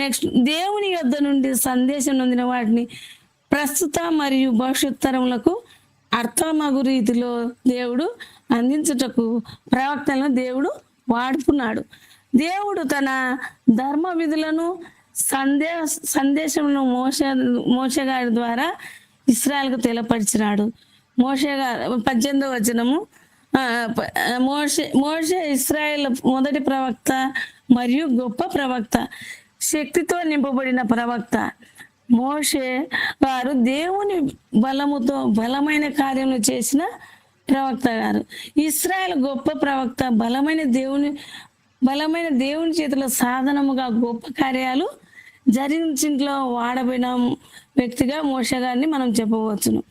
నెక్స్ట్, దేవుని యొద్ద నుండి సందేశం నొందిన వాటిని ప్రస్తుత మరియు భవిష్యత్ తరములకు అర్థమగు రీతిలో దేవుడు అందించుటకు ప్రవక్తలను దేవుడు వాడుకున్నాడు. దేవుడు తన ధర్మ విధులను సందేశమును మోషే గారి ద్వారా ఇశ్రాయేలుకు తెలపరిచినాడు. మోషే గారు 18వ వచనము, మోషే ఇశ్రాయేల్ మొదటి ప్రవక్త మరియు గొప్ప ప్రవక్త, శక్తితో నింపబడిన ప్రవక్త. మోషే గారు దేవుని బలముతో బలమైన కార్యములు చేసిన ప్రవక్త గారు. ఇశ్రాయేల్ గొప్ప ప్రవక్త, బలమైన దేవుని చేతిలో సాధనముగా గొప్ప కార్యాలు జరిగించింట్లో వాడబడిన వ్యక్తిగా మోషే గారిని మనం చెప్పవచ్చును.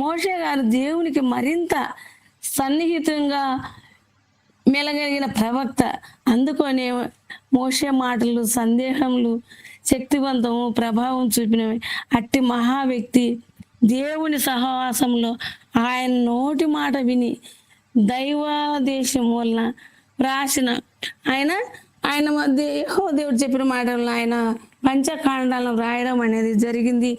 మోషే గారు దేవునికి మరింత సన్నిహితంగా మెలగలిగిన ప్రవక్త. అందుకనే మోషే మాటలు, సందేహములు శక్తివంతము, ప్రభావం చూపినవి. అట్టి మహా వ్యక్తి దేవుని సహవాసంలో ఆయన నోటి మాట విని దైవాదేశం వలన రాసిన ఆయన దేవుడు చెప్పిన మాటలను ఆయన పంచకాండాలను రాయడం అనేది జరిగింది.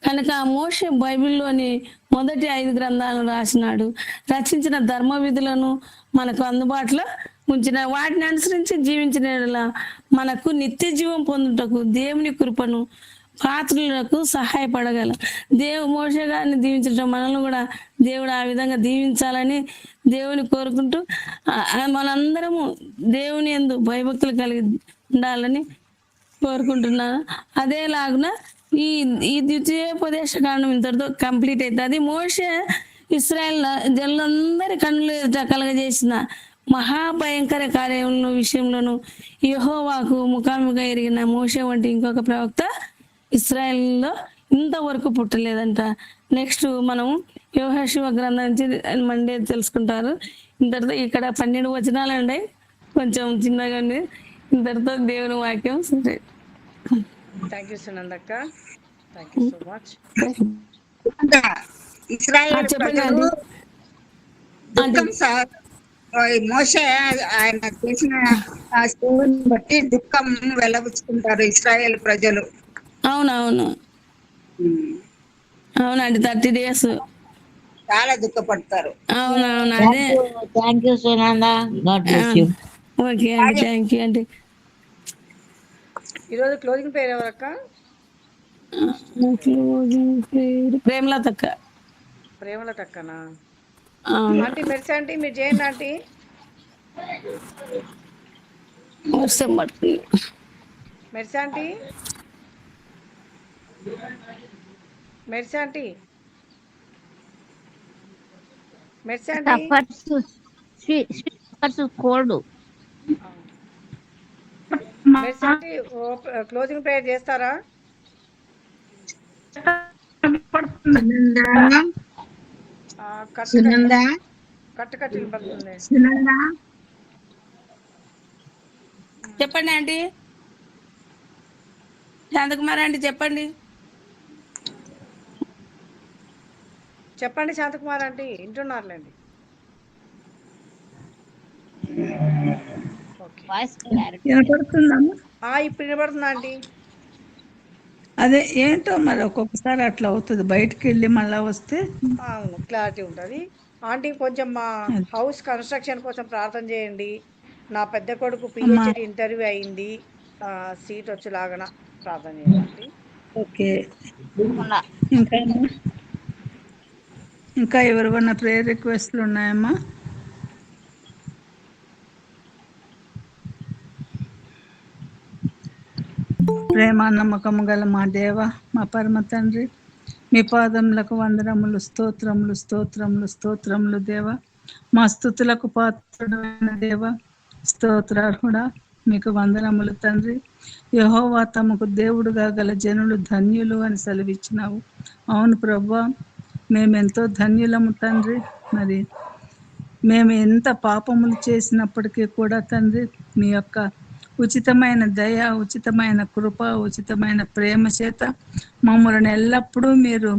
కనుక మోషే బైబిల్లోని మొదటి 5 గ్రంథాలను రాసినాడు. రచించిన ధర్మ విధులను మనకు అందుబాటులో ఉంచిన, వాటిని అనుసరించి జీవించిన మనకు నిత్య జీవం పొందుటకు దేవుని కృపను పాత్రులకు సహాయపడగల. మోషే గారిని దీవించడం మనల్ని కూడా దేవుడు ఆ విధంగా దీవించాలని దేవుని కోరుకుంటూ, మనందరము దేవుని యందు భయభక్తులు కలిగి ఉండాలని కోరుకుంటున్నాను. అదేలాగున ఈ ద్వితీయోపదేశ కాండం ఇంతటితో కంప్లీట్ అవుతుంది. మోషే ఇశ్రాయేల్ జనులందరి కన్నులు ఎదుట కలగజేసిన మహాభయంకర కార్యముల విషయంలోనూ యెహోవాకు ముఖాముఖిగా ఎరిగిన మోషే వంటి ఇంకొక ప్రవక్త ఇశ్రాయేల్లో ఇంతవరకు పుట్టలేదంట. నెక్స్ట్ మనం యెహోషువ గ్రంథం నుంచి మండే తెలుసుకుంటారు. ఇంతటితో ఇక్కడ 12 వచనాలు ఉన్నాయి, కొంచెం చిన్నగా ఉంది. ఇంతటితో దేవుని వాక్యం సరే. థ్యాంక్ యూ సునందక్క, థ్యాంక్ యూ సో మచ్. ఇశ్రాయేల్ చెప్పండి ప్రజలు ఆంటీ. దుఃఖం మోషే ఆయన చేసిన ఆ సేవని బట్టి దుఃఖం వెలబుచ్చుకుంటారు ఇశ్రాయేల్ ప్రజలు. అవునవును అవునండి, 30 days. చాలా దుఃఖపడతారు. అవునవును, అదే. Thank you Sunanda, God bless you. Okay అండి, థ్యాంక్ యూ అండి. ఈరోజు క్లోజింగ్ పేరు ఎవరక్క? ప్రేమలత అక్క. ప్రేమలత అక్కనా? అవును. ఆంటీ మెర్సి ఆంటీ, మీరు చేయండి ఆంటీ. వర్షం పడుతుంది. Mercy aunty, Mercy aunty, Mercy aunty. Cold. Mercy aunty closing prayer చేస్తారా? కట్టు వినపడుతుంది. చెప్పండి ఆంటీ. శాంతకుమార్ ఆంటీ చెప్పండి. చెప్పండి శాంతకుమార్ ఆంటీ, వింటున్నారులేండి. వినపడుతుందమ్మా? ఇప్పుడు వినపడుతుందా ఆంటీ? అదే ఏంటో మరి ఒక్కొక్కసారి అట్లా అవుతుంది, బయటకు వెళ్ళి మళ్ళా వస్తే. అవును, క్లారిటీ ఉంటుంది. ఆంటీ కొంచెం మా హౌస్ కన్స్ట్రక్షన్ కోసం ప్రార్థన చేయండి. నా పెద్ద కొడుకు అమ్మా పిహెచ్డి ఇంటర్వ్యూ అయింది, సీట్ వచ్చేలాగన ప్రార్థన చేయాలండి. ఓకే. ఉన్నా. ఇంకా ఇంకా ఎవరివన్నా ప్రేయర్ రిక్వెస్ట్లు ఉన్నాయమ్మా? ప్రేమ నమ్మకము గల మా దేవ, మా పరమ తండ్రి, మీ పాదములకు వందనములు, స్తోత్రములు, స్తోత్రములు, స్తోత్రములు దేవ. మా స్తుతులకు పాత్రుడైన దేవ, స్తోత్రార్హుడా, మీకు వందనములు తండ్రి. యెహోవా తమకు దేవుడుగా గల జనులు ధన్యులు అని సెలవిచ్చినావు. అవును ప్రభువా, మేమెంతో ధన్యులము తండ్రి. మరి మేము ఎంత పాపములు చేసినప్పటికీ కూడా తండ్రి, మీ యొక్క ఉచితమైన దయ, ఉచితమైన కృప, ఉచితమైన ప్రేమ చేత మమ్మల్ని ఎల్లప్పుడూ మీరు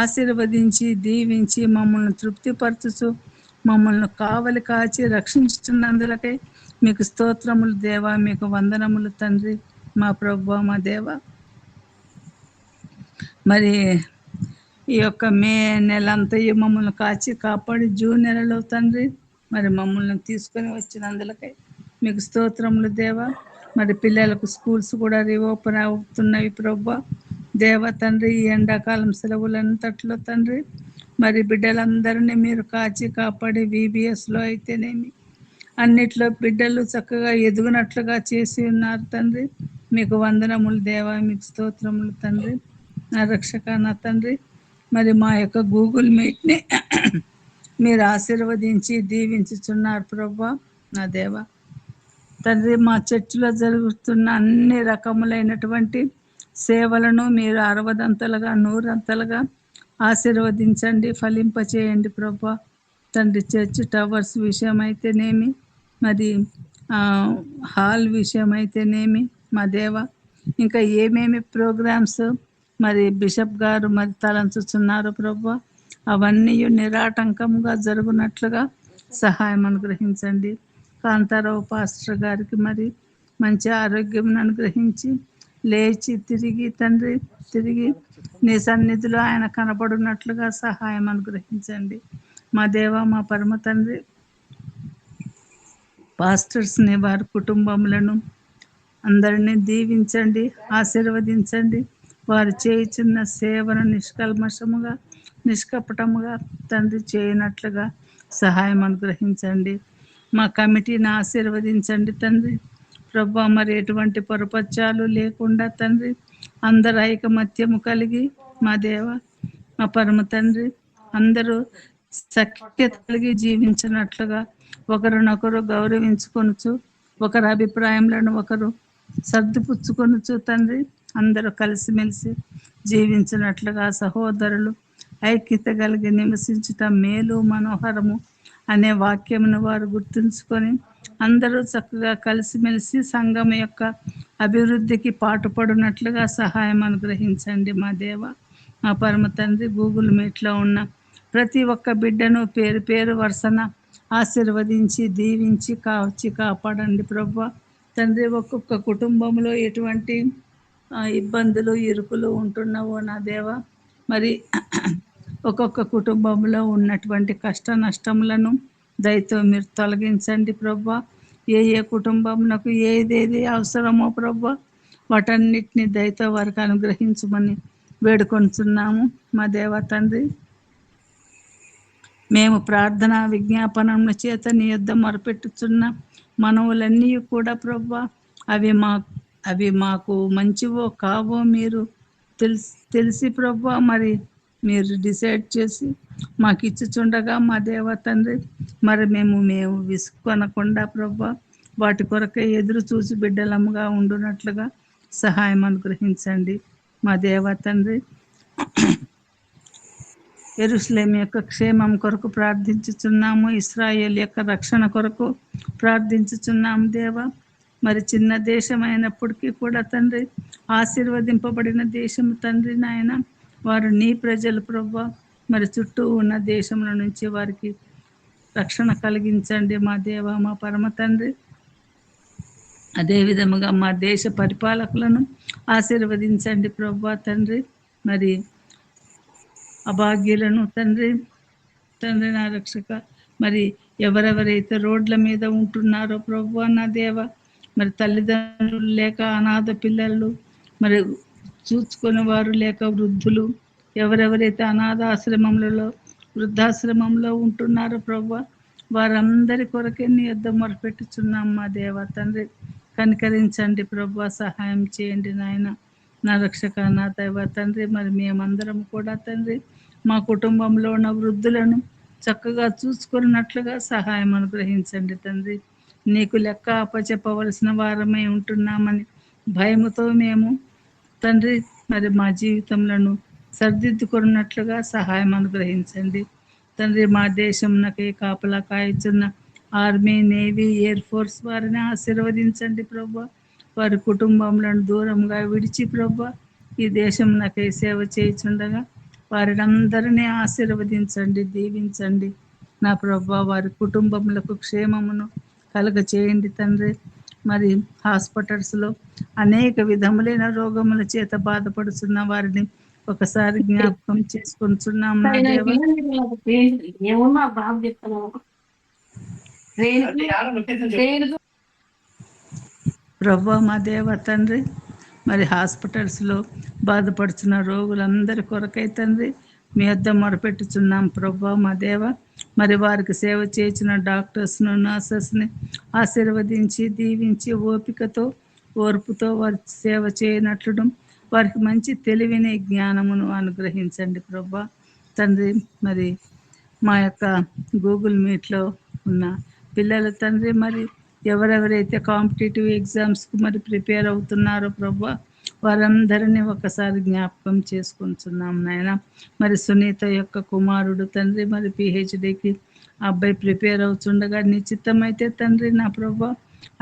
ఆశీర్వదించి దీవించి మమ్మల్ని తృప్తిపరచుచు మమ్మల్ని కావలి కాచి రక్షించుతున్నందులకై మీకు స్తోత్రములు దేవా, మీకు వందనములు తండ్రి, మా ప్రభువా, మా దేవ. మరి ఈ యొక్క మే నెలంతయు మమ్మల్ని కాచి కాపాడి జూన్ నెలలో తండ్రి మరి మమ్మల్ని తీసుకొని వచ్చినందులకై మీకు స్తోత్రములు దేవా. మరి పిల్లలకు స్కూల్స్ కూడా రీఓపెన్ అవుతున్నవి ప్రభా దేవ తండ్రి. ఈ ఎండాకాలం సెలవులంతట్లో తండ్రి మరి బిడ్డలందరినీ మీరు కాచి కాపాడి VBSలో అయితేనేమి అన్నిట్లో బిడ్డలు చక్కగా ఎదుగునట్లుగా చేసి ఉన్నారు తండ్రి. మీకు వందనములు దేవా, మీకు స్తోత్రములు తండ్రి. నా రక్షక నా తండ్రి, మరి మా యొక్క గూగుల్ మీట్ని మీరు ఆశీర్వదించి దీవించుచున్నారు ప్రభా నా దేవ తండ్రి. మా చర్చిలో జరుగుతున్న అన్ని రకములైనటువంటి సేవలను మీరు 60 100 ఆశీర్వదించండి, ఫలింపచేయండి ప్రభా తండ్రి. చర్చ్ టవర్స్ విషయం అయితేనేమి, మరి హాల్ విషయం అయితేనేమి మా దేవ, ఇంకా ఏమేమి ప్రోగ్రామ్స్ మరి బిషప్ గారు మరి తలంచుచున్నారు ప్రభా, అవన్నీ నిరాటంకంగా జరుగునట్లుగా సహాయం అనుగ్రహించండి. కాంతారావు పాస్టర్ గారికి మరి మంచి ఆరోగ్యం అనుగ్రహించి లేచి తిరిగి నీ సన్నిధిలో ఆయన కనపడినట్లుగా సహాయం అనుగ్రహించండి మా దేవ, మా పరమ తండ్రి. పాస్టర్స్ని వారి కుటుంబములను అందరినీ దీవించండి, ఆశీర్వదించండి. వారు చేయుచున్న సేవను నిష్కల్మషముగా నిష్కపటముగా తండ్రి చేయనట్లుగా సహాయం అనుగ్రహించండి. మా కమిటీని ఆశీర్వదించండి తండ్రి ప్రభా. మరి ఎటువంటి పొరపచ్చాలు లేకుండా తండ్రి అందరు ఐకమత్యము కలిగి మా దేవ, మా పరమ తండ్రి అందరూ సఖ్యత కలిగి జీవించినట్లుగా ఒకరినొకరు గౌరవించుకొనుచు ఒకరి అభిప్రాయములను ఒకరు సర్దుపుచ్చుకొనుచు తండ్రి అందరూ కలిసిమెలిసి జీవించినట్లుగా సహోదరులు ఐక్యత కలిగి నివసించుట మేలు మనోహరము అనే వాక్యమును వారు గుర్తుంచుకొని అందరూ చక్కగా కలిసిమెలిసి సంఘం యొక్క అభివృద్ధికి పాటుపడినట్లుగా సహాయం అనుగ్రహించండి మా దేవ, మా పరమ తండ్రి. గూగుల్ మీట్లో ఉన్న ప్రతి ఒక్క బిడ్డను పేరు పేరు వరుసన ఆశీర్వదించి దీవించి కాపాడండి ప్రభా తండ్రి. ఒక్కొక్క కుటుంబంలో ఎటువంటి ఇబ్బందులు ఇరుకులు ఉంటున్నావో నా దేవ, మరి ఒక్కొక్క కుటుంబంలో ఉన్నటువంటి కష్ట నష్టములను దయతో మీరు తొలగించండి ప్రభా. ఏ కుటుంబంకు ఏదేది అవసరమో ప్రభా వాటన్నిటిని దయతో వారికి అనుగ్రహించమని వేడుకొంచున్నాము మా దేవ తండ్రి. మేము ప్రార్థన విజ్ఞాపనముల చేత నీ యొద్ద మొరపెట్టుచున్న మనవులన్నీ కూడా ప్రభా అవి మాకు మంచివో కావో మీరు తెలిసి ప్రభా మరి మీరు డిసైడ్ చేసి మాకు ఇచ్చుచుండగా మా దేవ తండ్రి మరి మేము విసుకొనకుండా ప్రభా వాటి కొరకే ఎదురు చూసి బిడ్డలముగా ఉండునట్లుగా సహాయం అనుగ్రహించండి మా దేవ తండ్రి. యెరూషలేము యొక్క క్షేమం కొరకు ప్రార్థించుచున్నాము, ఇశ్రాయేల్ యొక్క రక్షణ కొరకు ప్రార్థించుచున్నాము దేవ. మరి చిన్న దేశం అయినప్పటికీ కూడా తండ్రి ఆశీర్వదింపబడిన దేశం తండ్రి నాయన. వారు నీ ప్రజలు ప్రభా. మరి చుట్టూ ఉన్న దేశముల నుంచి వారికి రక్షణ కలిగించండి మా దేవ, మా పరమ తండ్రి. అదేవిధముగా మా దేశ పరిపాలకులను ఆశీర్వదించండి ప్రభా తండ్రి. మరి అభాగ్యులను తండ్రి తండ్రి నా రక్షక. మరి ఎవరెవరైతే రోడ్ల మీద ఉంటున్నారో ప్రభువా నా దేవ, మరి తల్లిదండ్రులు లేక అనాథ పిల్లలు, మరి చూసుకునే వారు లేక వృద్ధులు, ఎవరెవరైతే అనాథాశ్రమంలో వృద్ధాశ్రమంలో ఉంటున్నారో ప్రభువా, వారందరి కొరకే నీ యొద్ద మొరపెట్టుచున్నాం మా దేవ తండ్రి. కనికరించండి ప్రభువా, సహాయం చేయండి నాయన నా రక్షక నా దైవ తండ్రి. మరి మేమందరం కూడా తండ్రి మా కుటుంబంలో ఉన్న వృద్ధులను చక్కగా చూసుకున్నట్లుగా సహాయం అనుగ్రహించండి తండ్రి. నీకు లెక్క అప్పచెప్పవలసిన వారమై ఉంటున్నామని భయముతో మేము తండ్రి మరి మా జీవితంలో సరిదిద్దుకున్నట్లుగా సహాయం అనుగ్రహించండి తండ్రి. మా దేశంనకే కాపలా కాయచున్న ఆర్మీ, నేవీ, ఎయిర్ ఫోర్స్ వారిని ఆశీర్వదించండి ప్రభా. వారి కుటుంబంలో దూరంగా విడిచి ప్రభా ఈ దేశంనకై సేవ చేయుచుండగా వారిని అందరినీ ఆశీర్వదించండి, దీవించండి నా ప్రభా. వారి కుటుంబములకు క్షేమమును కలుగ చేయండి తండ్రి. మరి హాస్పిటల్స్లో అనేక విధములైన రోగముల చేత బాధపడుతున్న వారిని ఒకసారి జ్ఞాపకం చేసుకుంటున్నాం నా దేవ. ఏమన్నా బాబు చెప్తాను ప్రభా మా దేవ తండ్రి, మరి హాస్పిటల్స్లో బాధపడుతున్న రోగులందరి కొరకై తండ్రి మీ వద్ద మొరపెట్టుచున్నాం ప్రభా మా దేవ. మరి వారికి సేవ చేసిన డాక్టర్స్ను, నర్సెస్ని ఆశీర్వదించి దీవించి ఓపికతో ఓర్పుతో వారి సేవ చేయనట్లును వారికి మంచి తెలివిని జ్ఞానమును అనుగ్రహించండి ప్రభా తండ్రి. మరి మా యొక్క గూగుల్ మీట్లో ఉన్న పిల్లల తండ్రి, మరి ఎవరెవరైతే కాంపిటేటివ్ ఎగ్జామ్స్కు మరి ప్రిపేర్ అవుతున్నారో ప్రభా వారందరినీ ఒకసారి జ్ఞాపకం చేసుకుంటున్నాం నాయన. మరి సునీత యొక్క కుమారుడు తండ్రి మరి పిహెచ్డికి అబ్బాయి ప్రిపేర్ అవుతుండగా నిశ్చితమైతే తండ్రి నా ప్రభా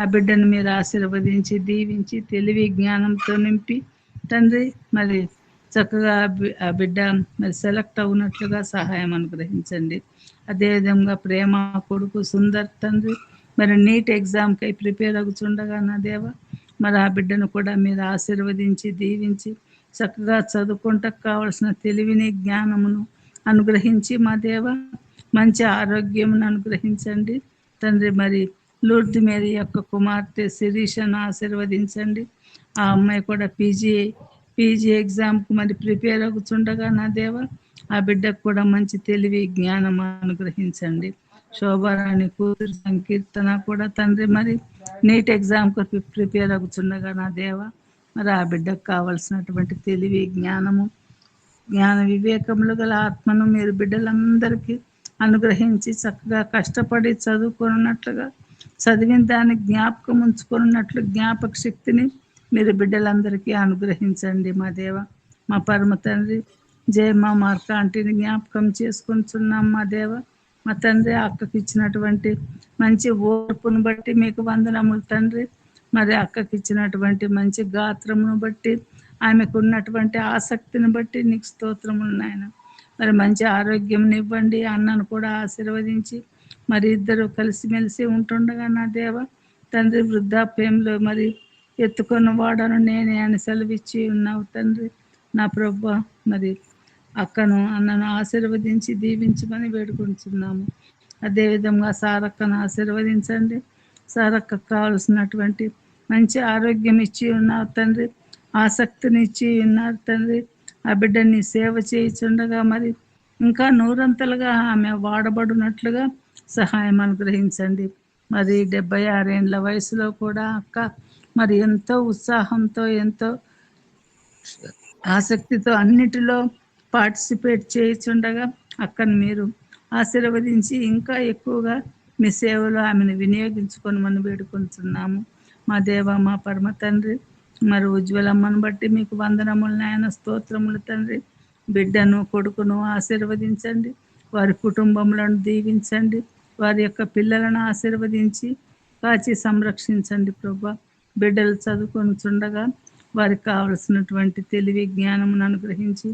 ఆ బిడ్డను మీరు ఆశీర్వదించి దీవించి తెలివి జ్ఞానంతో నింపి తండ్రి మరి చక్కగా ఆ బిడ్డ మరి సెలెక్ట్ అవునట్లుగా సహాయం అనుగ్రహించండి. అదేవిధంగా ప్రేమ కొడుకు సుందర్ తండ్రి మరి నీట్ ఎగ్జామ్కై ప్రిపేర్ అవుతుండగా నా దేవ మరి ఆ బిడ్డను కూడా మీరు ఆశీర్వదించి దీవించి చక్కగా చదువుకుంటూ కావలసిన తెలివిని జ్ఞానమును అనుగ్రహించి మా దేవ మంచి ఆరోగ్యమును అనుగ్రహించండి తండ్రి. మరి లూర్ది మేరీ యొక్క కుమార్తె శిరీషను ఆశీర్వదించండి. ఆ అమ్మాయి కూడా పీజీ ఎగ్జామ్కు మరి ప్రిపేర్ అవుతుండగా నా దేవ ఆ బిడ్డకు కూడా మంచి తెలివి జ్ఞానం అనుగ్రహించండి. శోభారాణి కూతురు సంకీర్తన కూడా తండ్రి మరి నీట్ ఎగ్జామ్కు ప్రిపేర్ అవుతుండగా నా దేవ మరి ఆ బిడ్డకు కావలసినటువంటి తెలివి జ్ఞాన వివేకములు గల ఆత్మను మీరు బిడ్డలందరికీ అనుగ్రహించి చక్కగా కష్టపడి చదువుకున్నట్లుగా చదివిన దాన్ని జ్ఞాపకం ఉంచుకున్నట్లు జ్ఞాపక శక్తిని మీరు బిడ్డలందరికీ అనుగ్రహించండి మా దేవ. మా పరమ తండ్రి జయమ్మ మార్క ఆంటీని జ్ఞాపకం చేసుకుంటున్నాం మా దేవ. మా తండ్రి అక్కకి ఇచ్చినటువంటి మంచి ఓర్పును బట్టి మీకు వందనములు తండ్రి. మరి అక్కకి ఇచ్చినటువంటి మంచి గాత్రమును బట్టి ఆమెకు ఉన్నటువంటి ఆసక్తిని బట్టి నీకు స్తోత్రములు నాయన. మరి మంచి ఆరోగ్యం ఇవ్వండి. అన్నను కూడా ఆశీర్వదించి మరి ఇద్దరు కలిసిమెలిసి ఉంటుండగా నా దేవ తండ్రి వృద్ధాప్యంలో మరి ఎత్తుకున్న వాడను నేనే అని సెలవిచ్చి ఉన్నావు తండ్రి నా ప్రభు. మరి అక్కను అన్నను ఆశీర్వదించి దీవించమని వేడుకుంటున్నాము. అదేవిధంగా సారక్కను ఆశీర్వదించండి. సారక్కకు కావలసినటువంటి మంచి ఆరోగ్యం ఇచ్చి ఉన్నారు తండ్రి, ఆసక్తిని ఇచ్చి ఉన్నారు తండ్రి. ఆ బిడ్డని సేవ చేయించుండగా మరి ఇంకా నూరంతలుగా ఆమె వాడబడినట్లుగా సహాయం అనుగ్రహించండి. మరి 76 ఏళ్ళ వయసులో కూడా అక్క మరి ఎంతో ఉత్సాహంతో ఎంతో ఆసక్తితో అన్నిటిలో పార్టిసిపేట్ చేయించుండగా అక్కను మీరు ఆశీర్వదించి ఇంకా ఎక్కువగా మీ సేవలో ఆమెను వినియోగించుకొని మనం వేడుకుంటున్నాము మా దేవ మా పరమ తండ్రి. మరి ఉజ్వలమ్మను బట్టి మీకు వందనములు నాయన, స్తోత్రములు తండ్రి. బిడ్డను కొడుకును ఆశీర్వదించండి, వారి కుటుంబములను దీవించండి, వారి యొక్క పిల్లలను ఆశీర్వదించి కాచి సంరక్షించండి ప్రభా. బిడ్డలు చదువుకొనిచుండగా వారికి కావలసినటువంటి తెలివి జ్ఞానమును అనుగ్రహించి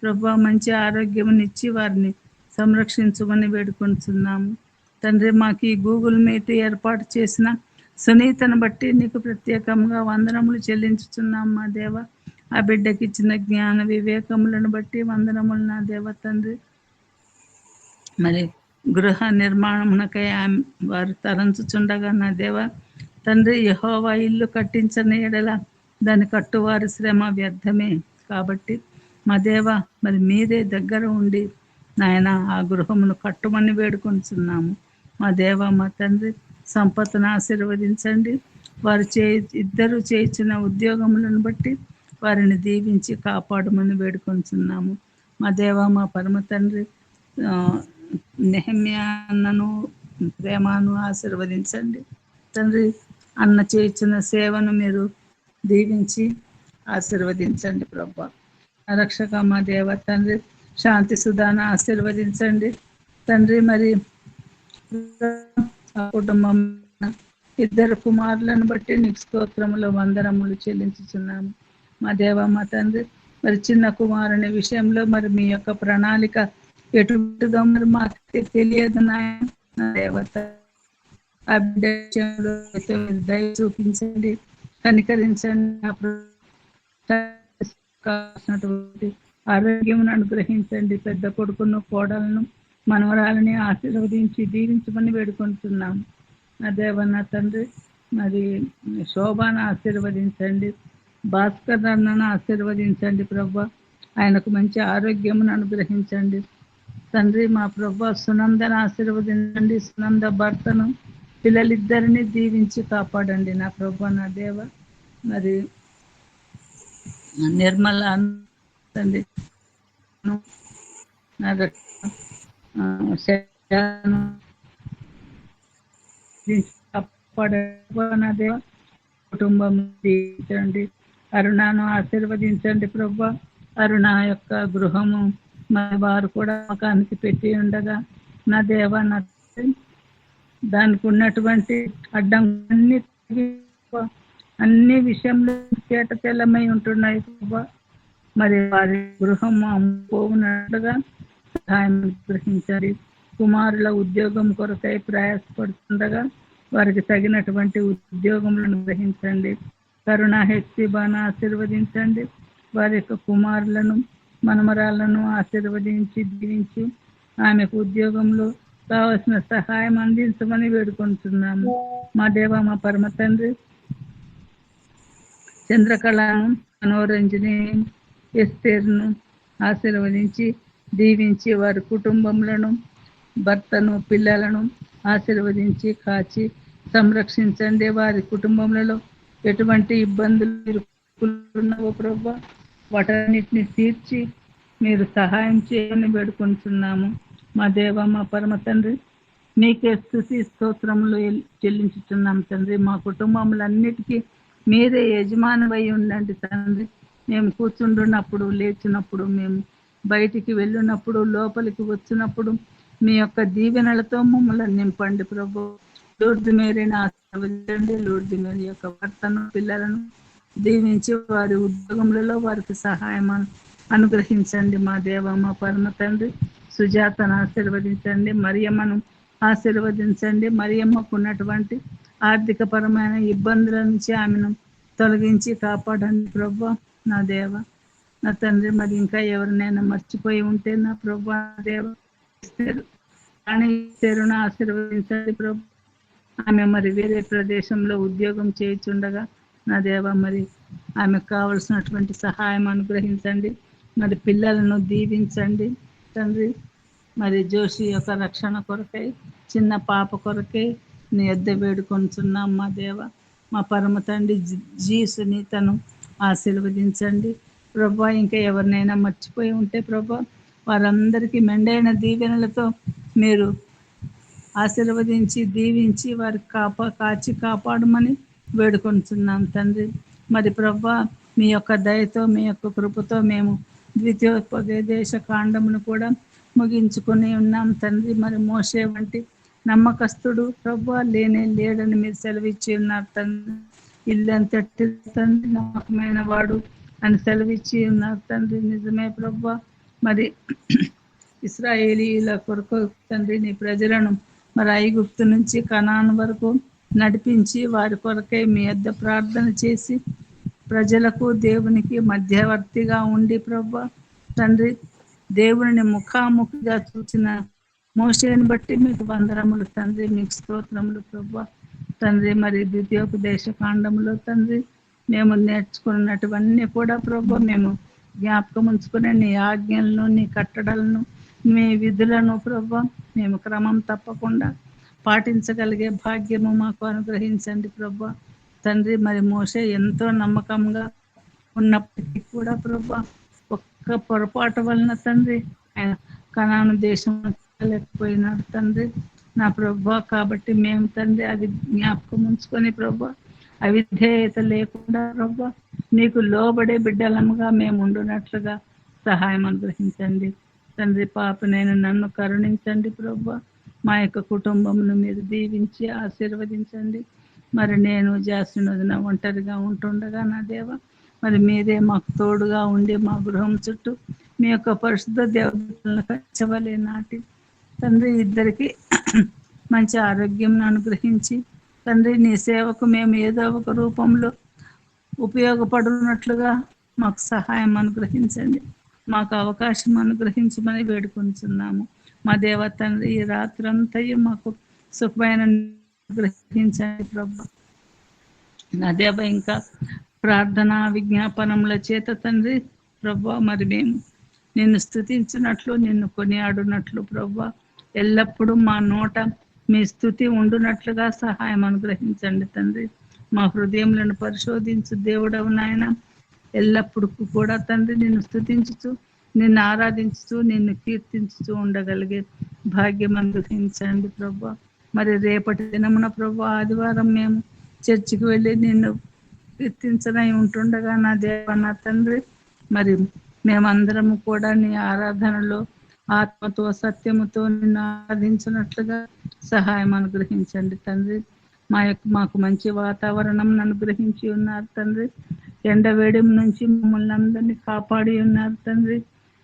ప్రభా మంచి ఆరోగ్యమునిచ్చి వారిని సంరక్షించమని వేడుకొంటున్నాము తండ్రి. మాకు ఈ గూగుల్ మీట్ ఏర్పాటు చేసిన సునీతను బట్టి నీకు ప్రత్యేకంగా వందనములు చెల్లించుచున్నాం మా దేవ. ఆ బిడ్డకి ఇచ్చిన జ్ఞాన వివేకములను బట్టి వందనములు నా దేవ తండ్రి. మరి గృహ నిర్మాణమునకై వారు తలంచుచుండగా నా దేవ తండ్రి, యెహోవా ఇల్లు కట్టించని ఎడల దాని కట్టువారి శ్రమ వ్యర్థమే. కాబట్టి మా దేవ మరి మీరే దగ్గర ఉండి నాయన ఆ గృహమును కట్టుమని వేడుకొంచున్నాము. మా దేవ మా తండ్రి, సంపత్తును ఆశీర్వదించండి. వారు ఇద్దరు చేయించిన ఉద్యోగములను బట్టి వారిని దీవించి కాపాడమని వేడుకొంచున్నాము. మా దేవ మా పరమ తండ్రి, నెహమ్యా అన్నను ప్రేమను ఆశీర్వదించండి తండ్రి. అన్న చేయించిన సేవను మీరు దీవించి ఆశీర్వదించండి ప్రభా. రక్షక మా దేవ తండ్రి, శాంతి సుధాను ఆశీర్వదించండి తండ్రి. మరి ఆ కుటుంబం ఇద్దరు కుమారులను బట్టి నీకు స్తోత్రములు వందనములు చెల్లించుచున్నాము. మా దేవ మా తండ్రి, మరి చిన్న కుమారుని విషయంలో మరి మీ యొక్క ప్రణాళిక ఎటువంటిదో మరి మాకు తెలియదు నాయన దేవత. ఆ బిడ్డ విషయంలో దయ చూపించండి, కనికరించండి, కావాల్సినటువంటి ఆరోగ్యం అనుగ్రహించండి. పెద్ద కొడుకును కోడలను మనవరాలని ఆశీర్వదించి దీవించమని వేడుకుంటున్నాము. నా దేవ నా తండ్రి, మరి శోభాను ఆశీర్వదించండి, భాస్కర్ అన్నను ఆశీర్వదించండి ప్రభా. ఆయనకు మంచి ఆరోగ్యమును అనుగ్రహించండి తండ్రి. మా ప్రభా సునందను ఆశీర్వదించండి, సునంద భర్తను పిల్లలిద్దరిని దీవించి కాపాడండి నా ప్రభా నా దేవ. మరి నిర్మల తండ్రి కాపాడేవ, కుటుంబం దీవించండి. అరుణను ఆశీర్వదించండి ప్రభా. అరుణ యొక్క గృహము మరి వారు కూడా మకానికి పెట్టి ఉండగా నా దేవ నా దానికి ఉన్నటువంటి అడ్డంకులన్నీ అన్ని విషయంలో చేట తెల్లమై ఉంటున్నాయి ప్రభా. మరి వారి గృహం అమ్ముకోనట్లుగా సహాయం గ్రహించాలి. కుమారుల ఉద్యోగం కొరకై ప్రయాసపడుతుండగా వారికి తగినటువంటి ఉద్యోగములను గ్రహించండి. కరుణ హెచ్సిబాను ఆశీర్వదించండి. వారి యొక్క కుమారులను మనమరాలను ఆశీర్వదించి దీవించి ఆమెకు ఉద్యోగంలో కావలసిన సహాయం అందించమని వేడుకుంటున్నాము. మా దేవ మా పరమ తండ్రి, చంద్రకళను, మనోరంజని, ఎస్తేర్ను ఆశీర్వదించి దీవించి వారి కుటుంబములను, భర్తను, పిల్లలను ఆశీర్వదించి కాచి సంరక్షించండి. వారి కుటుంబములలో ఎటువంటి ఇబ్బందులు ఉన్నావో ప్రభా వాటన్నిటిని తీర్చి మీరు సహాయం చేయని వేడుకుంటున్నాము. మా దేవ మా పరమ తండ్రి, మీకే స్తుతి స్తోత్రములు చెల్లించుతున్నాం తండ్రి. మా కుటుంబములన్నిటికీ మీరే యజమానివై ఉండండి తండ్రి. మేము కూర్చుంటున్నప్పుడు, లేచినప్పుడు, మేము బయటికి వెళ్ళినప్పుడు, లోపలికి వచ్చినప్పుడు మీ యొక్క దీవెనలతో మమ్మల్ని నింపండి ప్రభు. లూర్ది మేరీని ఆశీర్వదించండి. లూర్ది మేరీ యొక్క భర్తను, పిల్లలను దీవించి వారి ఉద్యోగములలో వారికి సహాయం అనుగ్రహించండి. మా దేవ మా పరమ తండ్రి, సుజాతను ఆశీర్వదించండి. మరియమ్మను ఆశీర్వదించండి. మరియమ్మకు ఉన్నటువంటి ఆర్థిక పరమైన ఇబ్బందుల నుంచి ఆమెను తొలగించి కాపాడండి ప్రభు నా దేవ నా తండ్రి. మరి ఇంకా ఎవరినైనా మర్చిపోయి ఉంటే నా ప్రభు నా దేవ తెరును ఆశీర్వదించండి ప్రభు. ఆమె మరి వేరే ప్రదేశంలో ఉద్యోగం చేయుచుండగా నా దేవ మరి ఆమెకు కావలసినటువంటి సహాయం అనుగ్రహించండి. మరి పిల్లలను దీవించండి తండ్రి. మరి జోషి యొక్క రక్షణ కొరకై, చిన్న పాప కొరకై నీ యొద్ద వేడుకొంచున్నాం మా దేవ మా పరమ తండ్రి. జీసుని తను ఆశీర్వదించండి ప్రభా. ఇంకా ఎవరినైనా మర్చిపోయి ఉంటే ప్రభా వారందరికీ మెండైన దీవెనలతో మీరు ఆశీర్వదించి దీవించి వారికి కాచి కాపాడమని వేడుకొంచున్నాం తండ్రి. మరి ప్రభా మీ యొక్క దయతో, మీ యొక్క కృపతో మేము ద్వితీయోపదేశ కాండమును కూడా ముగించుకొని ఉన్నాం తండ్రి. మరి మోషే వంటి నమ్మకస్తుడు ప్రభా లేడని మీరు సెలవిచ్చి ఉన్నారు తండ్రి. ఇల్లంతటి తండ్రి నమ్మకమైన వాడు అని సెలవిచ్చి ఉన్నారు తండ్రి. నిజమే ప్రభా. మరి ఇశ్రాయేలీల కొరకు తండ్రి నీ ప్రజలను మరి ఐగుప్తు నుంచి కనాను వరకు నడిపించి వారి కొరకై మీ యొద్ద ప్రార్థన చేసి ప్రజలకు దేవునికి మధ్యవర్తిగా ఉండి ప్రభా తండ్రి దేవుని ముఖాముఖిగా చూసిన మోషేని బట్టి మీకు వందనములు తండ్రి, మీకు స్తోత్రములు ప్రభా. తండ్రి మరి ద్వితీయోపదేశ కాండంలో తండ్రి మేము నేర్చుకున్నటువన్నీ కూడా ప్రభా మేము జ్ఞాపకం ఉంచుకునే నీ ఆజ్ఞలను, నీ కట్టడలను, మీ విధులను ప్రభా మేము క్రమం తప్పకుండా పాటించగలిగే భాగ్యము మాకు అనుగ్రహించండి ప్రభా. తండ్రి మరి మోషే ఎంతో నమ్మకంగా ఉన్నప్పటికీ కూడా ప్రభా ఒక్క పొరపాటు వలన తండ్రి ఆయన కనాను దేశం లేకపోయినాడు తండ్రి నా ప్రభా. కాబట్టి మేము తండ్రి అది జ్ఞాపకం ఉంచుకొని ప్రభా అవిధేయత లేకుండా ప్రభా నీకు లోబడే బిడ్డలముగా మేము ఉండునట్లుగా సహాయం అనుగ్రహించండి తండ్రి. పాపనైనా నన్ను కరుణించండి ప్రభా. మా యొక్క కుటుంబమును మీరు దీవించి ఆశీర్వదించండి. మరి నేను జాస్మిన్ ఒంటరిగా ఉంటుండగా నా దేవ మరి మీరే మాకు తోడుగా ఉండి మా గృహం చుట్టూ మీ యొక్క పరిశుద్ధ దేవతలను కచ్చవలే నాటి తండ్రి ఇద్దరికి మంచి ఆరోగ్యం అనుగ్రహించి తండ్రి నీ సేవకు మేము ఏదో ఒక రూపంలో ఉపయోగపడునట్లుగా మాకు సహాయం అనుగ్రహించండి. మాకు అవకాశం అనుగ్రహించమని వేడుకొంచున్నాము మా దేవ తండ్రి. ఈ రాత్రంతయు మాకు సుఖమైన అనుగ్రహించండి ప్రభా నా దేవ. ఇంకా ప్రార్థన విజ్ఞాపనముల చేత తండ్రి ప్రభా మరి మేము నిన్ను స్తుతించినట్లు, నిన్ను కొనియాడునట్లు ప్రభా ఎల్లప్పుడూ మా నోట మీ స్తుతి ఉండునట్లుగా సహాయం అనుగ్రహించండి తండ్రి. మా హృదయములను పరిశోధించు దేవుడవు నాయన. ఎల్లప్పుడు కూడా తండ్రి నిన్ను స్తుతించుచు, నిన్ను ఆరాధించుచు, నిన్ను కీర్తించుచు ఉండగలిగే భాగ్యం అనుగ్రహించండి ప్రభా. మరి రేపటి దినమున ప్రభా ఆదివారం మేము చర్చికి వెళ్ళి నిన్ను కీర్తించనై ఉంటుండగా నా దేవ నా తండ్రి మరి మేమందరము కూడా నీ ఆరాధనలో ఆత్మతో సత్యముతో నిన్ను ఆరాధించినట్లుగా సహాయం అనుగ్రహించండి తండ్రి. మాకు మంచి వాతావరణం అనుగ్రహించి ఉన్నారు తండ్రి. ఎండవేడి నుంచి మమ్మల్ని అందరినీ కాపాడి ఉన్నారు తండ్రి.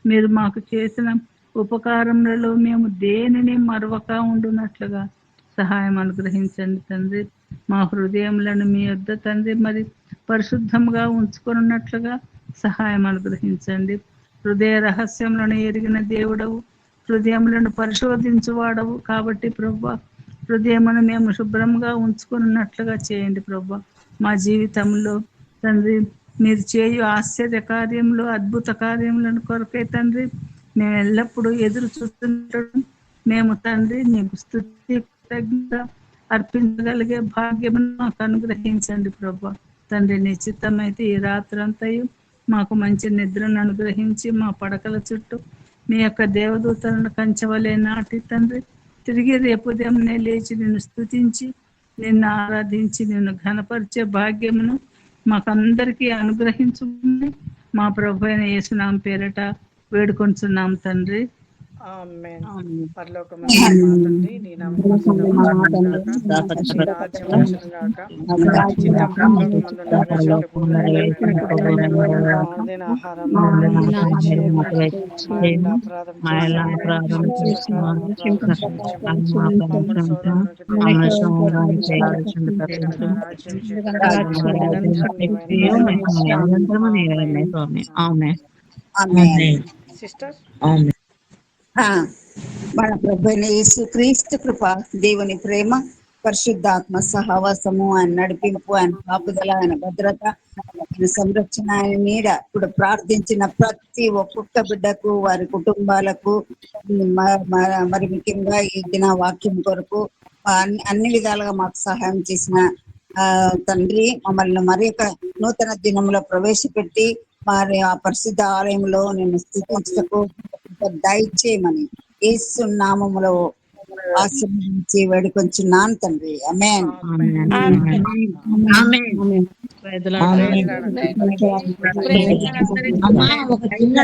మీరు మాకు చేసిన ఉపకారములలో మేము దేనిని మరవక ఉండునట్లుగా సహాయం అనుగ్రహించండి తండ్రి. మా హృదయములను మీ యొద్ద తండ్రి మరి పరిశుద్ధంగా ఉంచుకున్నట్లుగా సహాయం అనుగ్రహించండి. హృదయ రహస్యములను ఎరిగిన దేవుడవు, హృదయములను పరిశోధించువాడవు కాబట్టి ప్రభా హృదయమును మేము శుభ్రంగా ఉంచుకున్నట్లుగా చేయండి ప్రభా. మా జీవితంలో తండ్రి మీరు చేయు ఆశ్చర్య కార్యములు, అద్భుత కార్యములను కొరకై తండ్రి మేము ఎల్లప్పుడూ ఎదురు చూస్తుండడం మేము తండ్రి నీకు స్తుతి అర్పించగలిగే భాగ్యమును మాకు అనుగ్రహించండి ప్రభా తండ్రి. నీ చిత్తమైతే ఈ రాత్రంతయు మాకు మంచి నిద్రను అనుగ్రహించి మా పడకల చుట్టూ మీ యొక్క దేవదూతలను కంచవలే నాటి తండ్రి తిరిగి రేపు ఉదయంనే లేచి నిన్ను స్తుతించి, నిన్ను ఆరాధించి, నిన్ను ఘనపరిచే భాగ్యమును మాకందరికీ అనుగ్రహించుకుని మా ప్రభు అయిన యేసునామం పేరట వేడుకొంచున్నాం తండ్రి. ఆమేన్. పరలోకమందున్న మా తండ్రి, నీ నామం పరిశుద్ధపరచబడును గాక. నీ రాజ్యం వచ్చును గాక. నీ చిత్తం పరలోకమందున్న నెరవేరును గాక. మా అనుదిన ఆహారమును మాకు దయచేయము. మా అపరాధం చేసిన వారిని క్షమించుము. మమ్మల్ని శోధన నుండి తప్పించుము. ఆమేన్. సిస్టర్ మన ప్రభు అయిన యేసు క్రీస్తు కృప, దేవుని ప్రేమ, పరిశుద్ధాత్మ సహవాసము, ఆయన నడిపింపు, ఆయన కాపుదల, ఆయన భద్రత, ఆయన సంరక్షణ, ఆయన నీడ ఇప్పుడు ప్రార్థించిన ప్రతి ఒక్కొక్క బిడ్డకు, వారి కుటుంబాలకు, మరి ముఖ్యంగా ఈ దిన వాక్యం కొరకు అన్ని విధాలుగా మాకు సహాయం చేసిన తండ్రి, మమ్మల్ని మరి ఒక నూతన దినంలో ప్రవేశపెట్టి మరి ఆ పరిశుద్ధ ఆలయంలో నేను స్థితించటకు దయచేయమని యేసు నామములో ఆశీర్వదించి వేడుకొంచున్నాను తండ్రి. ఆమేన్. అమ్మా ఒక చిన్న